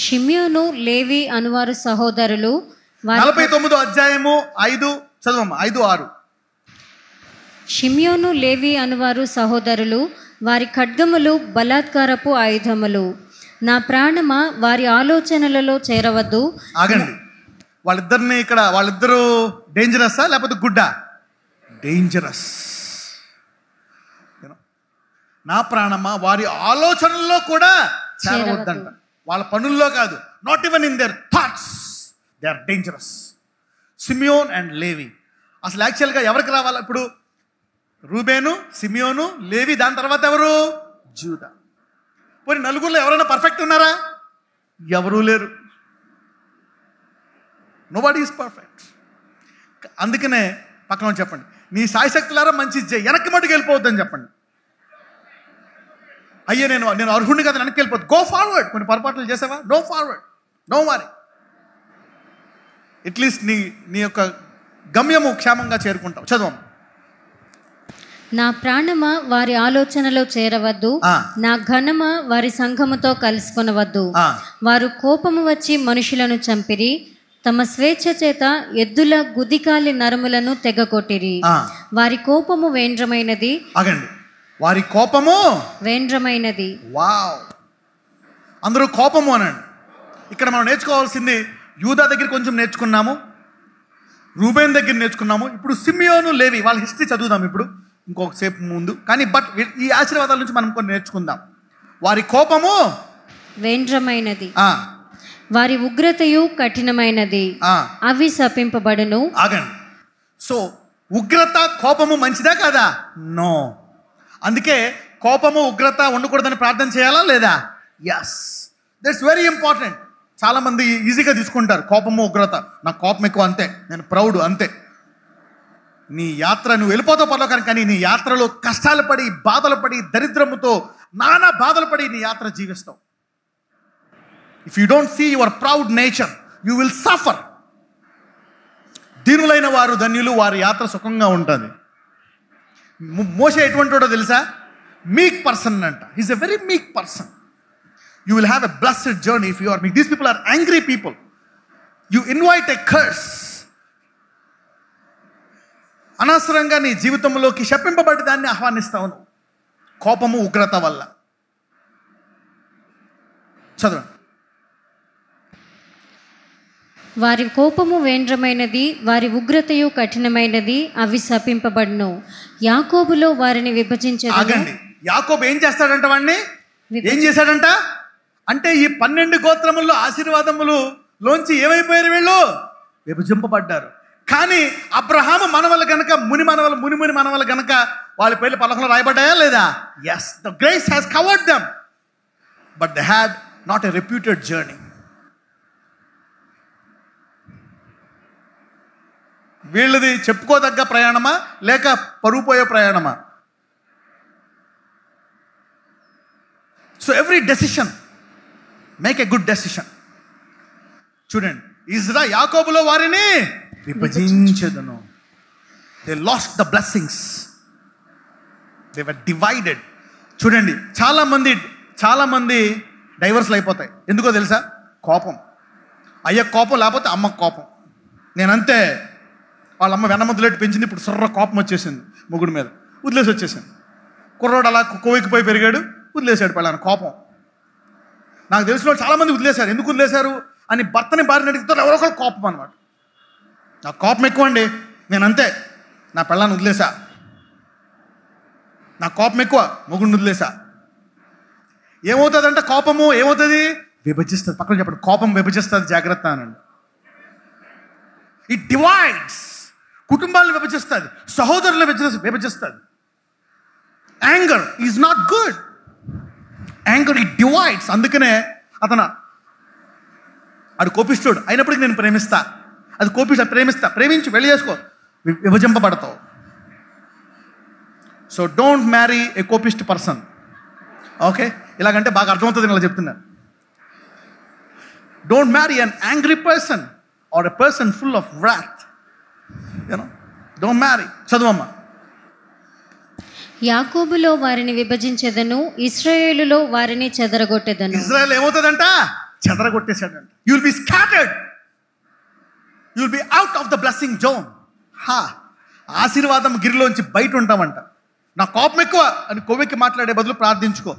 షిమ్యోను లేవి అనువారు సహోదరులు 49వ అధ్యాయము 5 చదవమ్మా, 5-6. షిమ్యోను లేవి అనువారు సహోదరులు, వారి ఖడ్గములు బలాత్కారపు ఆయుధములు. నా ప్రాణమా వారి ఆలోచనలలో చేరవద్దు. ఆగండి, వాళ్ళిద్దరు డేంజరస్సా లేకపోతే గుడ్డా? డేంజరస్. నా ప్రాణమా వారి ఆలోచనల్లో కూడా చేరవద్దంట. వాళ్ళ పనుల్లో కాదు, not even in their thoughts they are dangerous. Simeon and Levi అసలు యాక్చువల్గా ఎవరికి రావాలి? ఇప్పుడు రూబేను, సిమియోను, లేవి, దాని తర్వాత ఎవరు? జూదా. పోనీ నలుగురిలో ఎవరైనా పర్ఫెక్ట్ ఉన్నారా? ఎవరూ లేరు. Nobody is perfect. అందుకనే పక్కన చెప్పండి, నీ సాయశక్తులారా మంచి వెనక్కి మటుకు వెళ్ళిపోవద్దని చెప్పండి. అయ్యే నేను అర్హుడిని కదా, వెనక్కి వెళ్ళిపోద్దు. Go forward. కొన్ని పొరపాట్లు చేసావా? No forward, no worry. At least నీ యొక్క గమ్యము క్షేమంగా చేరుకుంటావు. చదవము. నా ప్రాణమా వారి ఆలోచనలో చేరవద్దు, నా ఘనమా వారి సంఘముతో కలుసుకొనవద్దు. వారు కోపము వచ్చి మనుషులను చంపిరి, తమ స్వేచ్ఛ చేత ఎద్దుల గుదికాలి నరములను తెగకొట్టిరి. వారి కోపము వేంద్రమైనది. ఆగండి, వారి కోపము వేంద్రమైనది. వావ్, అందరూ కోపము అనండి. ఇక్కడ మనం నేర్చుకోవాల్సింది, యూదా దగ్గర కొంచెం నేర్చుకున్నాము, రూబేన్ దగ్గర నేర్చుకున్నాము. ఇప్పుడు సిమియోను, లేవి వాళ్ళ హిస్టరీ చదువుదాం ఇప్పుడు ఇంకొక సేపు ముందు. కానీ ఈ ఆశీర్వాదాల నుంచి మనం కొన్ని నేర్చుకుందాం. వారి కోపము వేంద్రమైనది, వారి ఉగ్రతయు కఠినమైనది, అవి శపింపబడును. ఆగండి, సో ఉగ్రత కోపము మంచిదా కాదా? నో. అందుకే కోపము ఉగ్రత ఉండకూడదని ప్రార్థన చేయాలా లేదా? Yes, that's very important. చాలామంది ఈజీగా తీసుకుంటారు కోపము ఉగ్రత. నాకు కోపం ఎక్కువ అంతే, నేను ప్రౌడ్ అంతే. నీ యాత్ర, నువ్వు వెళ్ళిపోతావు పరలోకానికి, కానీ నీ యాత్రలో కష్టాలు పడి, బాధలు పడి, దరిద్రముతో నానా బాధలు పడి నీ యాత్ర జీవిస్తావు. If you don't see your proud nature, you will suffer. దీనులైన వారు ధన్యులు, వారి యాత్ర సుఖంగా ఉంటుంది. మోషే ఎటువంటి వాడో తెలుసా? మీక్ పర్సన్ అంట. Is a very meek person. You will have a blessed journey if you are meek. These people are angry people. You invite a curse. అనవసరంగా నీ జీవితంలోకి శపింపబడి దాన్ని ఆహ్వానిస్తావు, కోపము, ఉగ్రత వల్ల. చదవండి. వారి కోపము వేంద్రమైనది, వారి ఉగ్రతయు కఠినమైనది, అవి శపింపబడును. యాకోబులో వారిని విభజించదు. ఆగండి. యాకోబు ఏం చేస్తాడంట? వాడిని ఏం చేశాడంట? అంటే ఈ 12 గోత్రముల్లో ఆశీర్వాదములు లోంచి ఏమైపోయారు? వీళ్ళు విభజింపబడ్డారు. కానీ అబ్రహాము మనవలు గనక, ముని మనవలు గనక వాళ్ళ పేర్లు పలకలో రాయబడ్డాయా లేదా? Yes, the grace has covered them, but they had not a reputed journey. వీళ్ళది చెప్పుకోదగ్గ ప్రయాణమా లేక పరువుపోయే ప్రయాణమా? So every decision make a good decision. చూడండి, యాకోబులో వారిని విభజించెదను. They lost the blessings, they were divided. చూడండి, చాలామంది డైవర్స్లు అయిపోతాయి. ఎందుకో తెలుసా? కోపం. అయ్యకు కోపం, లేకపోతే అమ్మకు కోపం. నేనంతే, వాళ్ళ అమ్మ వెన్నముద్దులెట్టు పెంచింది, ఇప్పుడు సర్ర కోపం వచ్చేసింది మొగుడి మీద, వదిలేసి వచ్చేసింది. కుర్రోడు అలా కొవ్వెక్కిపోయి పెరిగాడు, వదిలేశాడు పెళ్ళాను. కోపం. నాకు తెలిసిన వాళ్ళు చాలామంది వదిలేశారు. ఎందుకు వదిలేశారు అని భర్తని భార్యని అడిగితే ఎవరో ఒకరు కోపం అనమాట. నాకు కోపం ఎక్కువ అండి, నేనంతే, నా పెళ్ళాన్ని వదిలేసా. నాకు కోపం ఎక్కువ, మొగుడిని వదిలేసా. ఏమవుతుందంటే కోపము ఏమవుతుంది? విభజిస్తుంది. పక్కన చెప్పండి, కోపం విభజిస్తుంది, జాగ్రత్త అనండి. It divides. కుటుంబాలను విభజిస్తుంది, సహోదరులు విభజిస్తుంది. Anger is not good. Anger it divides. అందుకనే ఆడు కోపిస్తాడు అయినప్పటికీ నేను ప్రేమిస్తా, అది ప్రేమించి వెళ్ళి చేసుకో, విభజింపబడతావు. సో డోంట్ మ్యారీ ఏ కోపిస్ట్ పర్సన్. ఓకే, ఇలాగంటే బాగా అర్థమవుతుంది, ఇలా చెప్తున్నాను. Don't marry an angry person or a person full of wrath. Don't marry. చదువమ్మా. యాకోబులో వారిని విభజించెదను, ఇశ్రాయేలులో వారిని చెదరగొట్టెదను. ఇశ్రాయేలు ఏమవుతుందంట? చెదరగొట్టేశాడంట. You will be scattered. You will be out of the blessing zone. ఆశీర్వాదం గిరిలోంచి బయట ఉంటామంట. నా కోపం ఎక్కువ అని కొవ్వెక్కి మాట్లాడే బదులు ప్రార్థించుకో.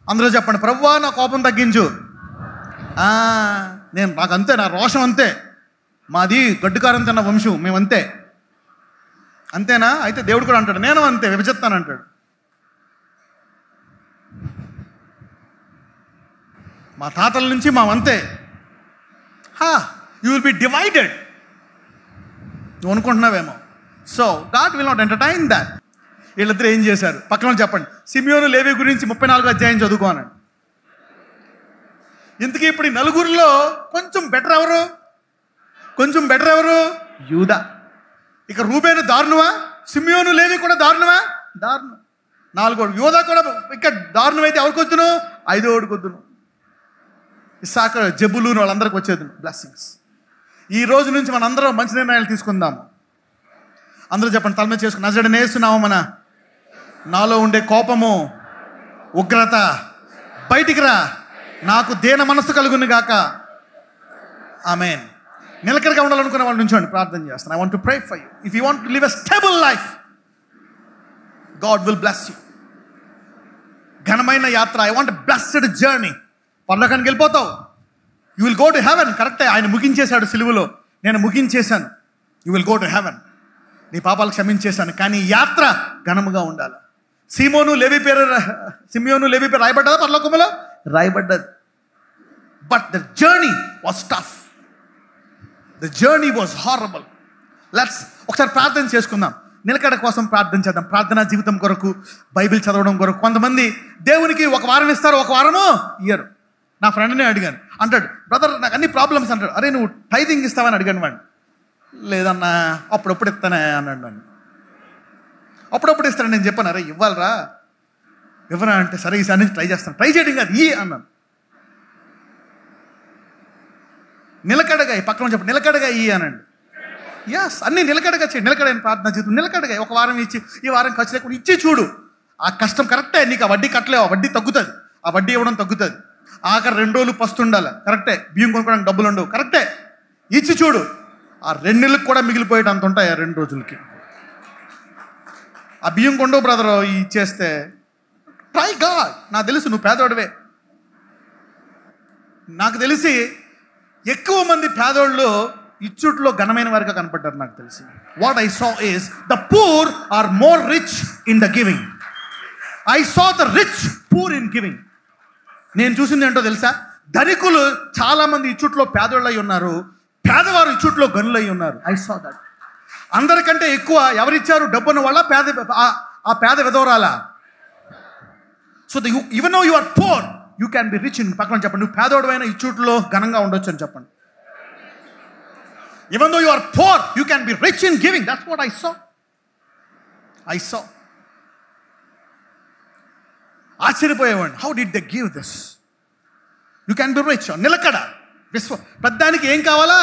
అందరూ చెప్పండి, ప్రభువా నా కోపం తగ్గించు. నాకు అంతే, నా రోషం అంతే, మాది గడ్డుకారం తిన్న వంశం, మేమంతే. అంతేనా? అయితే దేవుడు కూడా అంటాడు, నేను అంతే, విభజిస్తానంటాడు. మా తాతల నుంచి మావంతే. You will be divided. నువ్వు అనుకుంటున్నావేమో. So God will not entertain that. వీళ్ళిద్దరు ఏం చేశారు? పక్కన చెప్పండి, సిమియోను లేవి గురించి 34వ అధ్యాయం చదువుకోనండి. ఇంతకీ ఇప్పుడు ఈ నలుగురిలో కొంచెం బెటర్ ఎవరు? యూదా. ఇక రూబేను దారుణమా? సిమియోను లేవి కూడా దారుణమా? దారుణం. 4. యూదా కూడా ఇక దారుణమైతే ఎవరికి వద్దును? 5 వద్దును. ఇస్సాకర్, జెబులూను వాళ్ళందరికి వచ్చేది బ్లెస్సింగ్స్. ఈ రోజు నుంచి మన అందరం మంచి నిర్ణయాలు తీసుకుందాము. అందరూ చెప్పండి, తల మీద చేసుకుని, నజరేయుడైన యేసు నామమున నాలో ఉండే కోపము, ఉగ్రత బయటికి రా, నాకు దేన మనస్సు కలుగును గాక. ఆమేన్. నిలకడగా ఉండాలనుకున్న వాళ్ళు నుంచోండి, ప్రార్థన చేస్తాను. I want to pray for you. If you want to live a stable life, God will bless you. ఘనమైన యాత్ర, ఐ వాంట్ బ్లెస్డ్ జర్నీ. పరలోకానికి వెళ్ళిపోతావు. You will go to heaven. కరెక్టే, ఆయన ముగించేశాడు సిలువలో, నేను ముగించేశాను. You will go to heaven. నీ పాపాలు క్షమించేశాను. కానీ యాత్ర ఘనముగా ఉండాలి. సిమియోను లేవి పేరు రాయబడ్డదా? పరలోకములో రాయబడ్డది. But the journey was tough. The journey was horrible. ఒకసారి ప్రార్థన చేసుకుందాం. నిలకడ కోసం ప్రార్థన చేద్దాం. ప్రార్థనా జీవితం కొరకు, బైబిల్ చదవడం కొరకు. కొంతమంది దేవునికి 1 వారం ఇస్తారు, 1 వారము ఇయ్యరు. నా ఫ్రెండ్ని అడిగాను, అంటాడు, బ్రదర్ నాకు అన్ని ప్రాబ్లమ్స్ అంటాడు. అరే నువ్వు టైథింగ్ ఇస్తావని అడిగాను వాడిని. లేదన్నా అప్పుడప్పుడు ఇస్తానే అన్నాడు. వాడిని అప్పుడప్పుడు ఇస్తాను. నేను చెప్పాను, అరే ఇవ్వాలరా, ఇవ్వరా అంటే, సరే ఈసారి నుంచి ట్రై చేస్తాను. ట్రై చేయడం కాదు, అన్నాను. నిలకడగా పక్కన చెప్పండి, నిలకడగా అనండి. ఎస్, అన్నీ నిలకడగా చేయండి. నిలకడైన ప్రార్థన జీవితం నిలకడగా. ఒక వారం ఇచ్చి, ఈ వారం ఖర్చు లేకుండా ఇచ్చి చూడు. ఆ కష్టం కరెక్టే, నీకు ఆ వడ్డీ కట్టలేవు, ఆ వడ్డీ తగ్గుతుంది, ఆ వడ్డీ ఇవ్వడం తగ్గుతుంది. ఆఖరి 2 రోజులు పస్తు ఉండాలి, కరెక్టే. బియ్యం కొనుక్కోవడానికి డబ్బులు ఉండవు, కరెక్టే. ఇచ్చి చూడు, ఆ 2 నెలలకు కూడా మిగిలిపోయేట అంత ఉంటాయి ఆ 2 రోజులకి. ఆ బియ్యం కొండవు బ్రదర్ ఇచ్చేస్తే. Try God. నాకు తెలుసు నువ్వు పేదవాడివే. నాకు తెలిసి ఎక్కువ మంది పేదోళ్ళు ఇచ్చుట్లో ఘనమైన వారిగా కనపడ్డారు నాకు తెలిసి. What I saw is the poor are more rich in the giving. I saw the rich poor in giving. నేను చూసింది ఏంటో తెలుసా? ధనికులు చాలా మంది ఇచ్చుట్లో పేదోళ్ళై ఉన్నారు, పేదవారు ఇచ్చుట్లో గనులై ఉన్నారు. I saw that. అందరికంటే ఎక్కువ ఎవరిచ్చారు? డబ్బున్న వాళ్ళ, ఆ పేద విధవరాలా? So even though you are poor you can be rich in. పక్కన చెప్పండి, నువ్వు పేదోడైనా ఇచ్చుట్లో ఘనంగా ఉండొచ్చు అని చెప్పండి. Even though you are poor you can be rich in giving. That's what I saw. ఆశ్చర్యపోయేవాడిని. How did they give this? You can be rich. నిలకడ, పెద్దానికి ఏం కావాలా?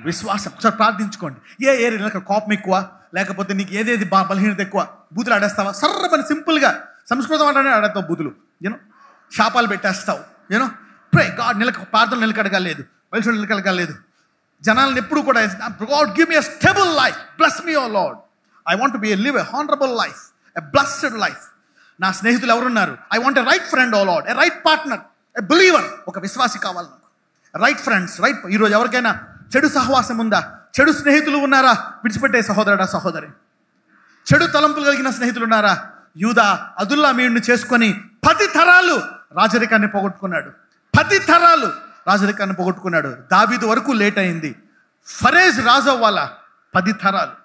విశ్వాసం. ఒకసారి ప్రార్థించుకోండి. ఏ నిలకడ? కోపం ఎక్కువ, లేకపోతే నీకు ఏదేది బలహీనత ఎక్కువ? బూతులు ఆడేస్తావా? సర్రమని సింపుల్గా సంస్కృతం అంటే ఆడేస్తావు బూతులు, శాపాలు పెట్టేస్తావు. ప్రే గాడ్. ప్రార్థన నిలకడగా లేదు, వయసు నిలకడగా లేదు. జనాలను ఎప్పుడు కూడా, God give me a stable life, bless me O Lord. I want to live a honourable life, a blessed life. నా స్నేహితులు ఎవరున్నారు? I want a right friend O Lord, a right partner, a believer. ఒక విశ్వాసి కావాలి నాకు. Right friends, right. ఈరోజు ఎవరికైనా చెడు సహవాసం ఉందా? చెడు స్నేహితులు ఉన్నారా? విడిచిపెట్టే సహోదరుడా, సహోదరి. చెడు తలంపులు కలిగిన స్నేహితులు ఉన్నారా? యూదా అదుల్లామీయుడిని చేసుకొని 10 తరాలు రాజరికాన్ని పోగొట్టుకున్నాడు. 10 తరాలు రాజరికాన్ని పోగొట్టుకున్నాడు. దావీదు వరకు లేట్ అయింది. ఫరేజ్ రాజు అవ్వాలా? 10 తరాలు.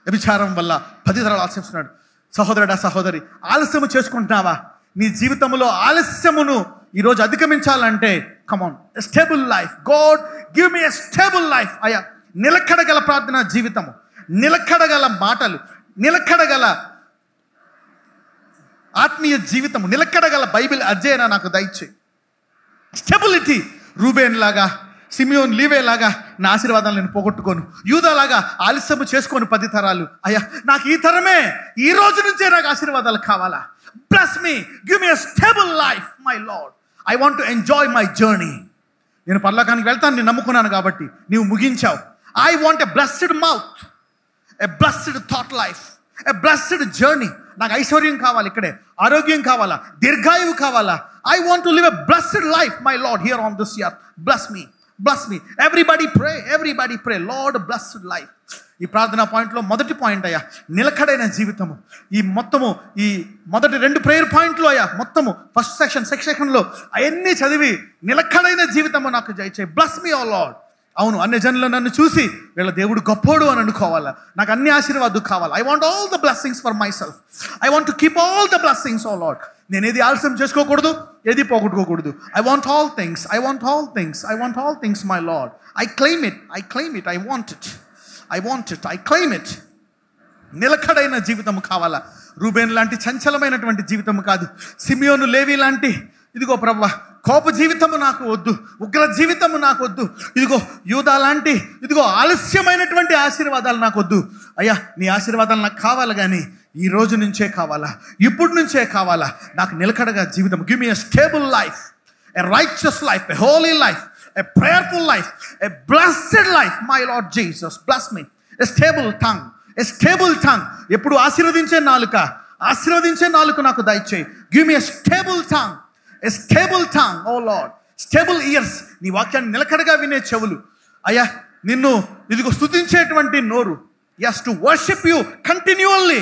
వ్యభిచారం వల్ల 10 తరాలు ఆలస్యస్తున్నాడు. సహోదరుడా, సహోదరి, ఆలస్యము చేసుకుంటున్నావా? నీ జీవితంలో ఆలస్యమును ఈరోజు అధిగమించాలంటే come on, stable life. God give me a stable life. అయ్యా, నిలకడగల ప్రార్థన జీవితము, నిలకడగల మాటలు, నిలకడగల ఆత్మీయ జీవితము, నిలకడగల బైబిల్ అధ్యయన నాకు దయచేయి. స్టెబిలిటీ. రూబేన్ లాగా, సిమియోన్, లీవే లాగా నా ఆశీర్వాదాలు నేను పోగొట్టుకోను. యూదాలాగా ఆలస్యము చేసుకోను 10 తరాలు. అయ్యా, నాకు ఈ తరమే, ఈ రోజు నుంచే నాకు ఆశీర్వాదాలు కావాలా? Bless me, give me a stable life my lord. I want to enjoy my journey. నేను పరలోకానికి వెళ్తాను, నేను నమ్ముకున్నాను కాబట్టి నీవు ముగించావు. I want a blessed mouth, a blessed thought life, a blessed journey. నాకు ఐశ్వర్యం కావాలి, ఇక్కడే ఆరోగ్యం కావాలా, దీర్ఘాయువు కావాలా. I want to live a blessed life my lord here on this earth. Bless me, bless me. Everybody pray lord blessed life. ఈ ప్రార్థనా పాయింట్లో మొదటి పాయింట్ అయ్యా, నిలకడైన జీవితము. ఈ మొదటి 2 ప్రేయర్ పాయింట్లు అయ్యా, మొత్తము ఫస్ట్ సెక్షన్లో అవన్నీ చదివి నిలకడైన జీవితము నాకు దయచేయి. Bless me O lord. అవును, అన్ని జనులు నన్ను చూసి వీళ్ళ దేవుడు గొప్పోడు అని అనుకోవాలా. నాకు అన్ని ఆశీర్వాదాలు కావాలి. I want all the blessings for myself. I want to keep all the blessings O lord. నేను ఏది ఆలస్యం చేసుకోకూడదు, ఏది పోగొట్టుకోకూడదు. I want all things, I want all things, I want all things my lord. I claim it, I claim it, I want it, I want it, I claim it. నిలకడైన జీవితం కావాలా? రూబేన్ లాంటి చంచలమైనటువంటి జీవితం కాదు. సిమియోను, లేవి లాంటి ఇదిగో ప్రభువా కోప జీవితము నాకు వద్దు, ఉగ్ర జీవితము నాకు వద్దు. ఇదిగో యూదా లాంటి ఇదిగో ఆలస్యమైనటువంటి ఆశీర్వాదాలు నాకు వద్దు. అయ్యా, నీ ఆశీర్వాదాలు నాకు కావాలి, కానీ ఈ రోజు నుంచే కావాలా, ఇప్పుడు నుంచే కావాలా. నాకు నిలకడగా జీవితం. Give me a stable life, a righteous life, a Holi life, a prayerful life, a blessed life my lord Jesus. Bless me. A stable tongue, a stable tongue. ఎప్పుడు ఆశీర్వదించే నాలుక, ఆశీర్వదించే నాలుక నాకు దయచేయి. Give me a stable tongue, a stable tongue oh lord. Stable years, నీ వాక్యాన్ని నిలకడగా వినే చెవులు. అయ్యా, నిన్ను ఇదిగో స్తుతించేటువంటి నోరు. yes, to worship you continually,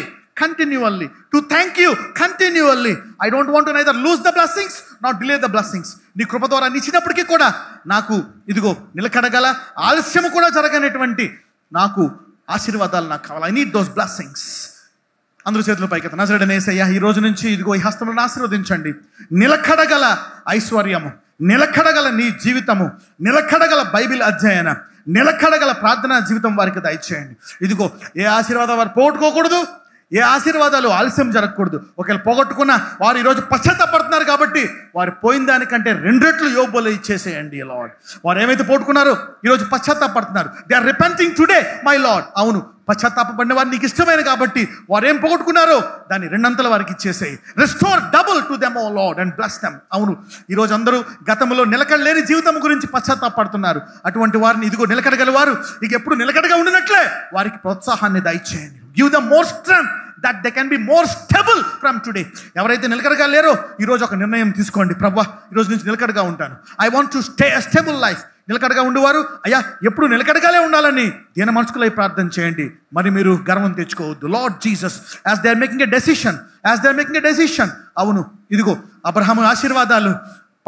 to thank you continually. I don't want to neither lose the blessings nor delay the blessings. నీ కృప ద్వారా నిచ్చినప్పటికీ కూడా నాకు ఇదిగో నిలకడగల, ఆలస్యము కూడా జరగనటువంటి నాకు ఆశీర్వాదాలు నాకు కావాలి. I need those blessings. అందరూ చేతుల పైకెత్త. నజరేయుడైన యేసయ్యా, ఈ రోజు నుంచి ఇదిగో ఈ హస్తములను ఆశీర్వదించండి. నిలకడగల ఐశ్వర్యము, నిలకడగల నీ జీవితము, నిలకడగల బైబిల్ అధ్యయన, నిలకడగల ప్రార్థనా జీవితం వారికి దయచేయండి. ఇదిగో ఏ ఆశీర్వాదం వారు పోగొట్టుకోకూడదు, ఏ ఆశీర్వాదాలు ఆలస్యం జరగకూడదు. ఒకవేళ పోగొట్టుకున్న వారు ఈరోజు పశ్చాత్తాపడుతున్నారు కాబట్టి వారు పోయిన దానికంటే 2 రెట్లు యోబులు ఇచ్చేసేయండి లార్డ్. వారు ఏమైతే పోగొట్టుకున్నారో ఈరోజు పశ్చాత్తాపడుతున్నారు. They are repenting today my lord. అవును, పశ్చాత్తాపడిన వారు నీకు ఇష్టమైన కాబట్టి వారు ఏం పోగొట్టుకున్నారో దాన్ని 2 అంతల వారికి ఇచ్చేసేయి. Restore double to them O lord and bless them. అవును, ఈరోజు అందరూ గతంలో నిలకడలేని జీవితం గురించి పశ్చాత్తాపడుతున్నారు. అటువంటి వారిని ఇదిగో నిలకడగల వారు ఇక ఎప్పుడు నిలకడగా ఉండినట్లే వారికి ప్రోత్సాహాన్ని దయచేయండి. Give them more strength that they can be more stable from today. ఎవరైతే నిలకడగా లేరో ఈరోజు ఒక నిర్ణయం తీసుకోండి. ప్రభువా, ఈరోజు నుంచి నిలకడగా ఉంటాను. I want to stay a stable life. నిలకడగా ఉండేవారు అయ్యా ఎప్పుడు నిలకడగానే ఉండాలని దీన మనసుకులై ప్రార్థన చేయండి. మరి మీరు గర్వం తెచ్చుకోవద్దు. Lord Jesus, as they are making a decision, అవును, ఇదిగో అబ్రహాము ఆశీర్వాదాలు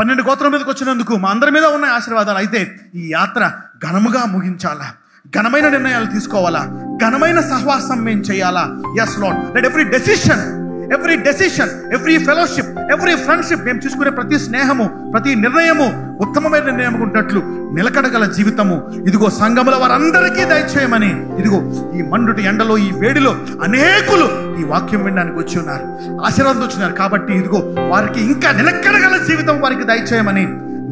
12 గోత్రం మీదకి వచ్చినందుకు మా అందరి మీద ఉన్న ఆశీర్వాదాలు. అయితే ఈ యాత్ర ఘనముగా ముగించాలా, ఘనమైన నిర్ణయాలు తీసుకోవాలా, ఘనమైన సహవాసం మేము చేయాలా. Yes Lord, let every decision, every fellowship, every friendship, మేము తీసుకునే ప్రతి స్నేహము, ప్రతి నిర్ణయము ఉత్తమమైన నిర్ణయం ఉన్నట్లు నిలకడగల జీవితము ఇదిగో సంఘముల వారందరికీ దయచేయమని, ఇదిగో ఈ మండుటి ఎండలో ఈ వేడిలో అనేకులు ఈ వాక్యం వినడానికి వచ్చి ఉన్నారు, ఆశీర్వాదం వచ్చినారు. కాబట్టి ఇదిగో వారికి ఇంకా నిలకడగల జీవితం వారికి దయచేయమని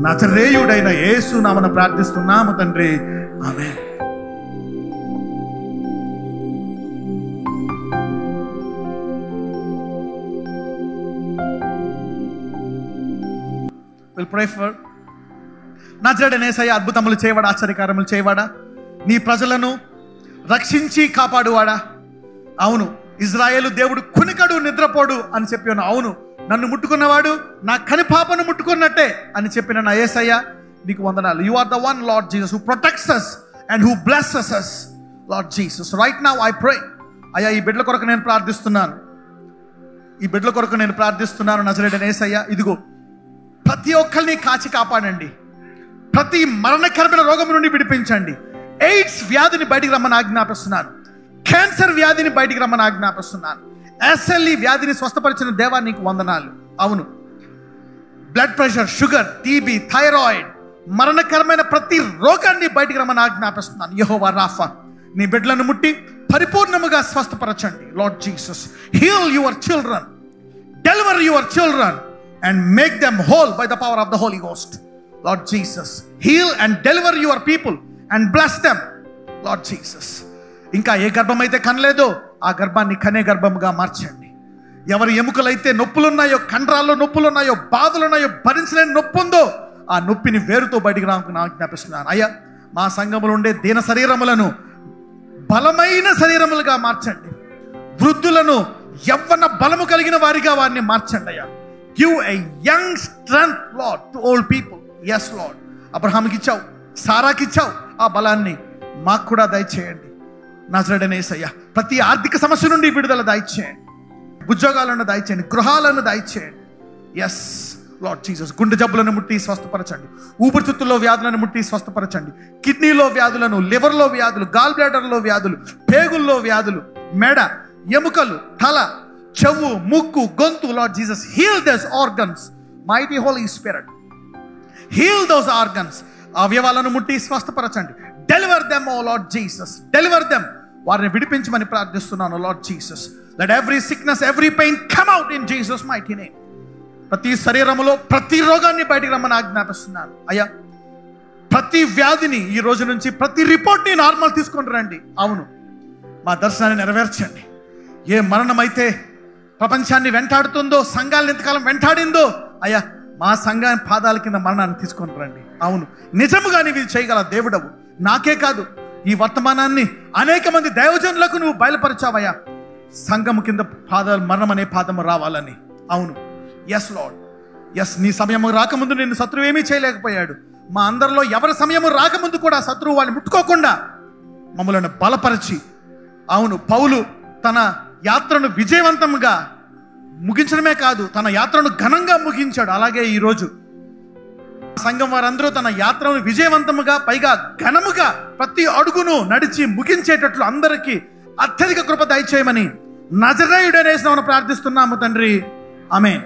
నజరేయుడైన యేసు నామమున ప్రార్థిస్తున్నాము తండ్రి. ఆమేన్. We'll pray for నజరేయుడైన యేసయ్య, అద్భుతములు చేయవాడా, ఆశ్చర్యకార్యములు చేయవాడా, నీ ప్రజలను రక్షించి కాపాడువాడా. అవును, ఇజ్రాయేలు దేవుడు కునికడు నిద్రపోడు అని చెప్పి ఉన్నా. అవును, నన్ను ముట్టుకున్నవాడు నా కనిపాపను ముట్టుకున్నట్టే అని చెప్పిన నా యేసయ్య నీకు వందనాలు. You are the one Lord Jesus who protects us and who blesses us, Lord Jesus. Right now I pray. అయ్యా, ఈ బిడ్డల కొరకు నేను ప్రార్థిస్తున్నాను. నజరేయుడైన యేసయ్య, ఇదిగో ప్రతి ఒక్కరిని కాచి కాపాడండి. ప్రతి మరణకరమైన రోగం నుండి విడిపించండి. ఎయిడ్స్ వ్యాధిని బయటికి రమ్మని ఆజ్ఞాపిస్తున్నాను. క్యాన్సర్ వ్యాధిని బయటికి రమ్మని ఆజ్ఞాపిస్తున్నాను. SLE వ్యాధిని స్వస్థపరిచిన దేవా నీకు వందనాలు. అవును, blood pressure, sugar, TB, thyroid, మరణకరమైన ప్రతి రోగాన్ని బయటికి రమ్మని ఆజ్ఞాపిస్తున్నాను. యెహోవా రాఫా, నీ బిడ్డలను ముట్టి పరిపూర్ణముగా స్వస్థపరచండి. Lord Jesus, heal your children, deliver your children and make them whole by the power of the Holy Ghost. Lord Jesus, heal and deliver your people and bless them, Lord Jesus. ఇంకా ఏ గర్భం అయితే కనలేదో ఆ గర్భాన్ని కనే గర్భముగా మార్చండి. ఎవరి ఎముకలైతే నొప్పులున్నాయో, కండరాల్లో నొప్పులున్నాయో, బాధలున్నాయో, భరించలేని నొప్పి ఉందో ఆ నొప్పిని వేరుతో బయటికి ఆజ్ఞాపిస్తున్నాను. అయ్యా, మా సంఘములో ఉండే దీన శరీరములను బలమైన శరీరములుగా మార్చండి. వృద్ధులను యవ్వన బలము కలిగిన వారిగా వారిని మార్చండి. అయ్యా, give a young strength, Lord, to old people. Yes, Lord. అబ్రహాముకి ఇచ్చావు, సారాకి ఇచ్చావు, ఆ బలాన్ని మాకు కూడా దయచేయండి. నజరేయుడైన యేసయ్య, ప్రతి ఆర్థిక సమస్య నుండి విడుదల దయచేయండి. ఉద్యోగాలను దయచేయండి, గృహాలను దయచేయండి. ఎస్ లార్డ్ జీసస్, గుండె జబ్బులను ముట్టి స్వస్థపరచండి. ఊపిరితిత్తుల్లో వ్యాధులను ముట్టి స్వస్థపరచండి. కిడ్నీలో వ్యాధులను, లివర్లో వ్యాధులు, గాల్ బ్లాడర్లో వ్యాధులు, పేగుల్లో వ్యాధులు, మెడ, ఎముకలు, తల, చెవు, ముక్కు, గొంతు, Lord Jesus, heal those organs. Mighty Holy Spirit, heal those organs. అవయవాలను ముట్టి స్వస్థపరచండి. Deliver them O Lord Jesus, deliver them. వారిని విడిపించమని ప్రార్థిస్తున్నాను Lord Jesus. Let every sickness, every pain come out in Jesus mighty name. ప్రతి శరీరములో ప్రతి రోగాన్ని బయటికి రమ్మని ఆజ్ఞాపిస్తున్నాను. అయ్యా, ప్రతి వ్యాధిని ఈ రోజు నుంచి, ప్రతి రిపోర్ట్ని నార్మల్ తీసుకొని రండి. అవును, మా దర్శనాన్ని నెరవేర్చండి. ఏ మరణమైతే ప్రపంచాన్ని వెంటాడుతుందో, సంఘాలను ఎంతకాలం వెంటాడిందో, అయ్యా మా సంఘాన్ని పాదాల కింద మరణాన్ని తీసుకొని రండి. అవును, నిజముగా నీవు ఇది చేయగల దేవుడవు. నాకే కాదు, ఈ వర్తమానాన్ని అనేక మంది దైవజనులకు నువ్వు బయలుపరిచావయ్యా. సంఘము కింద పాదాలు, మరణం అనే పాదము రావాలని. అవును, ఎస్ లార్డ్, ఎస్. నీ సమయము రాకముందు నిన్ను శత్రువు ఏమీ చేయలేకపోయాడు. మా అందరిలో ఎవరి సమయము రాకముందు కూడా శత్రువు వాళ్ళని ముట్టుకోకుండా మమ్మల్ని బలపరిచి, అవును, పౌలు తన యాత్రను విజయవంతంగా ముగించడమే కాదు, తన యాత్రను ఘనంగా ముగించాడు. అలాగే ఈరోజు సంఘం వారందరూ తన యాత్రను విజయవంతముగా, పైగా ఘనముగా ప్రతి అడుగును నడిచి ముగించేటట్లు అందరికీ అత్యధిక కృప దయచేయమని నజరేయుడైన యేసు నామమున ప్రార్థిస్తున్నాము తండ్రి. ఆమేన్.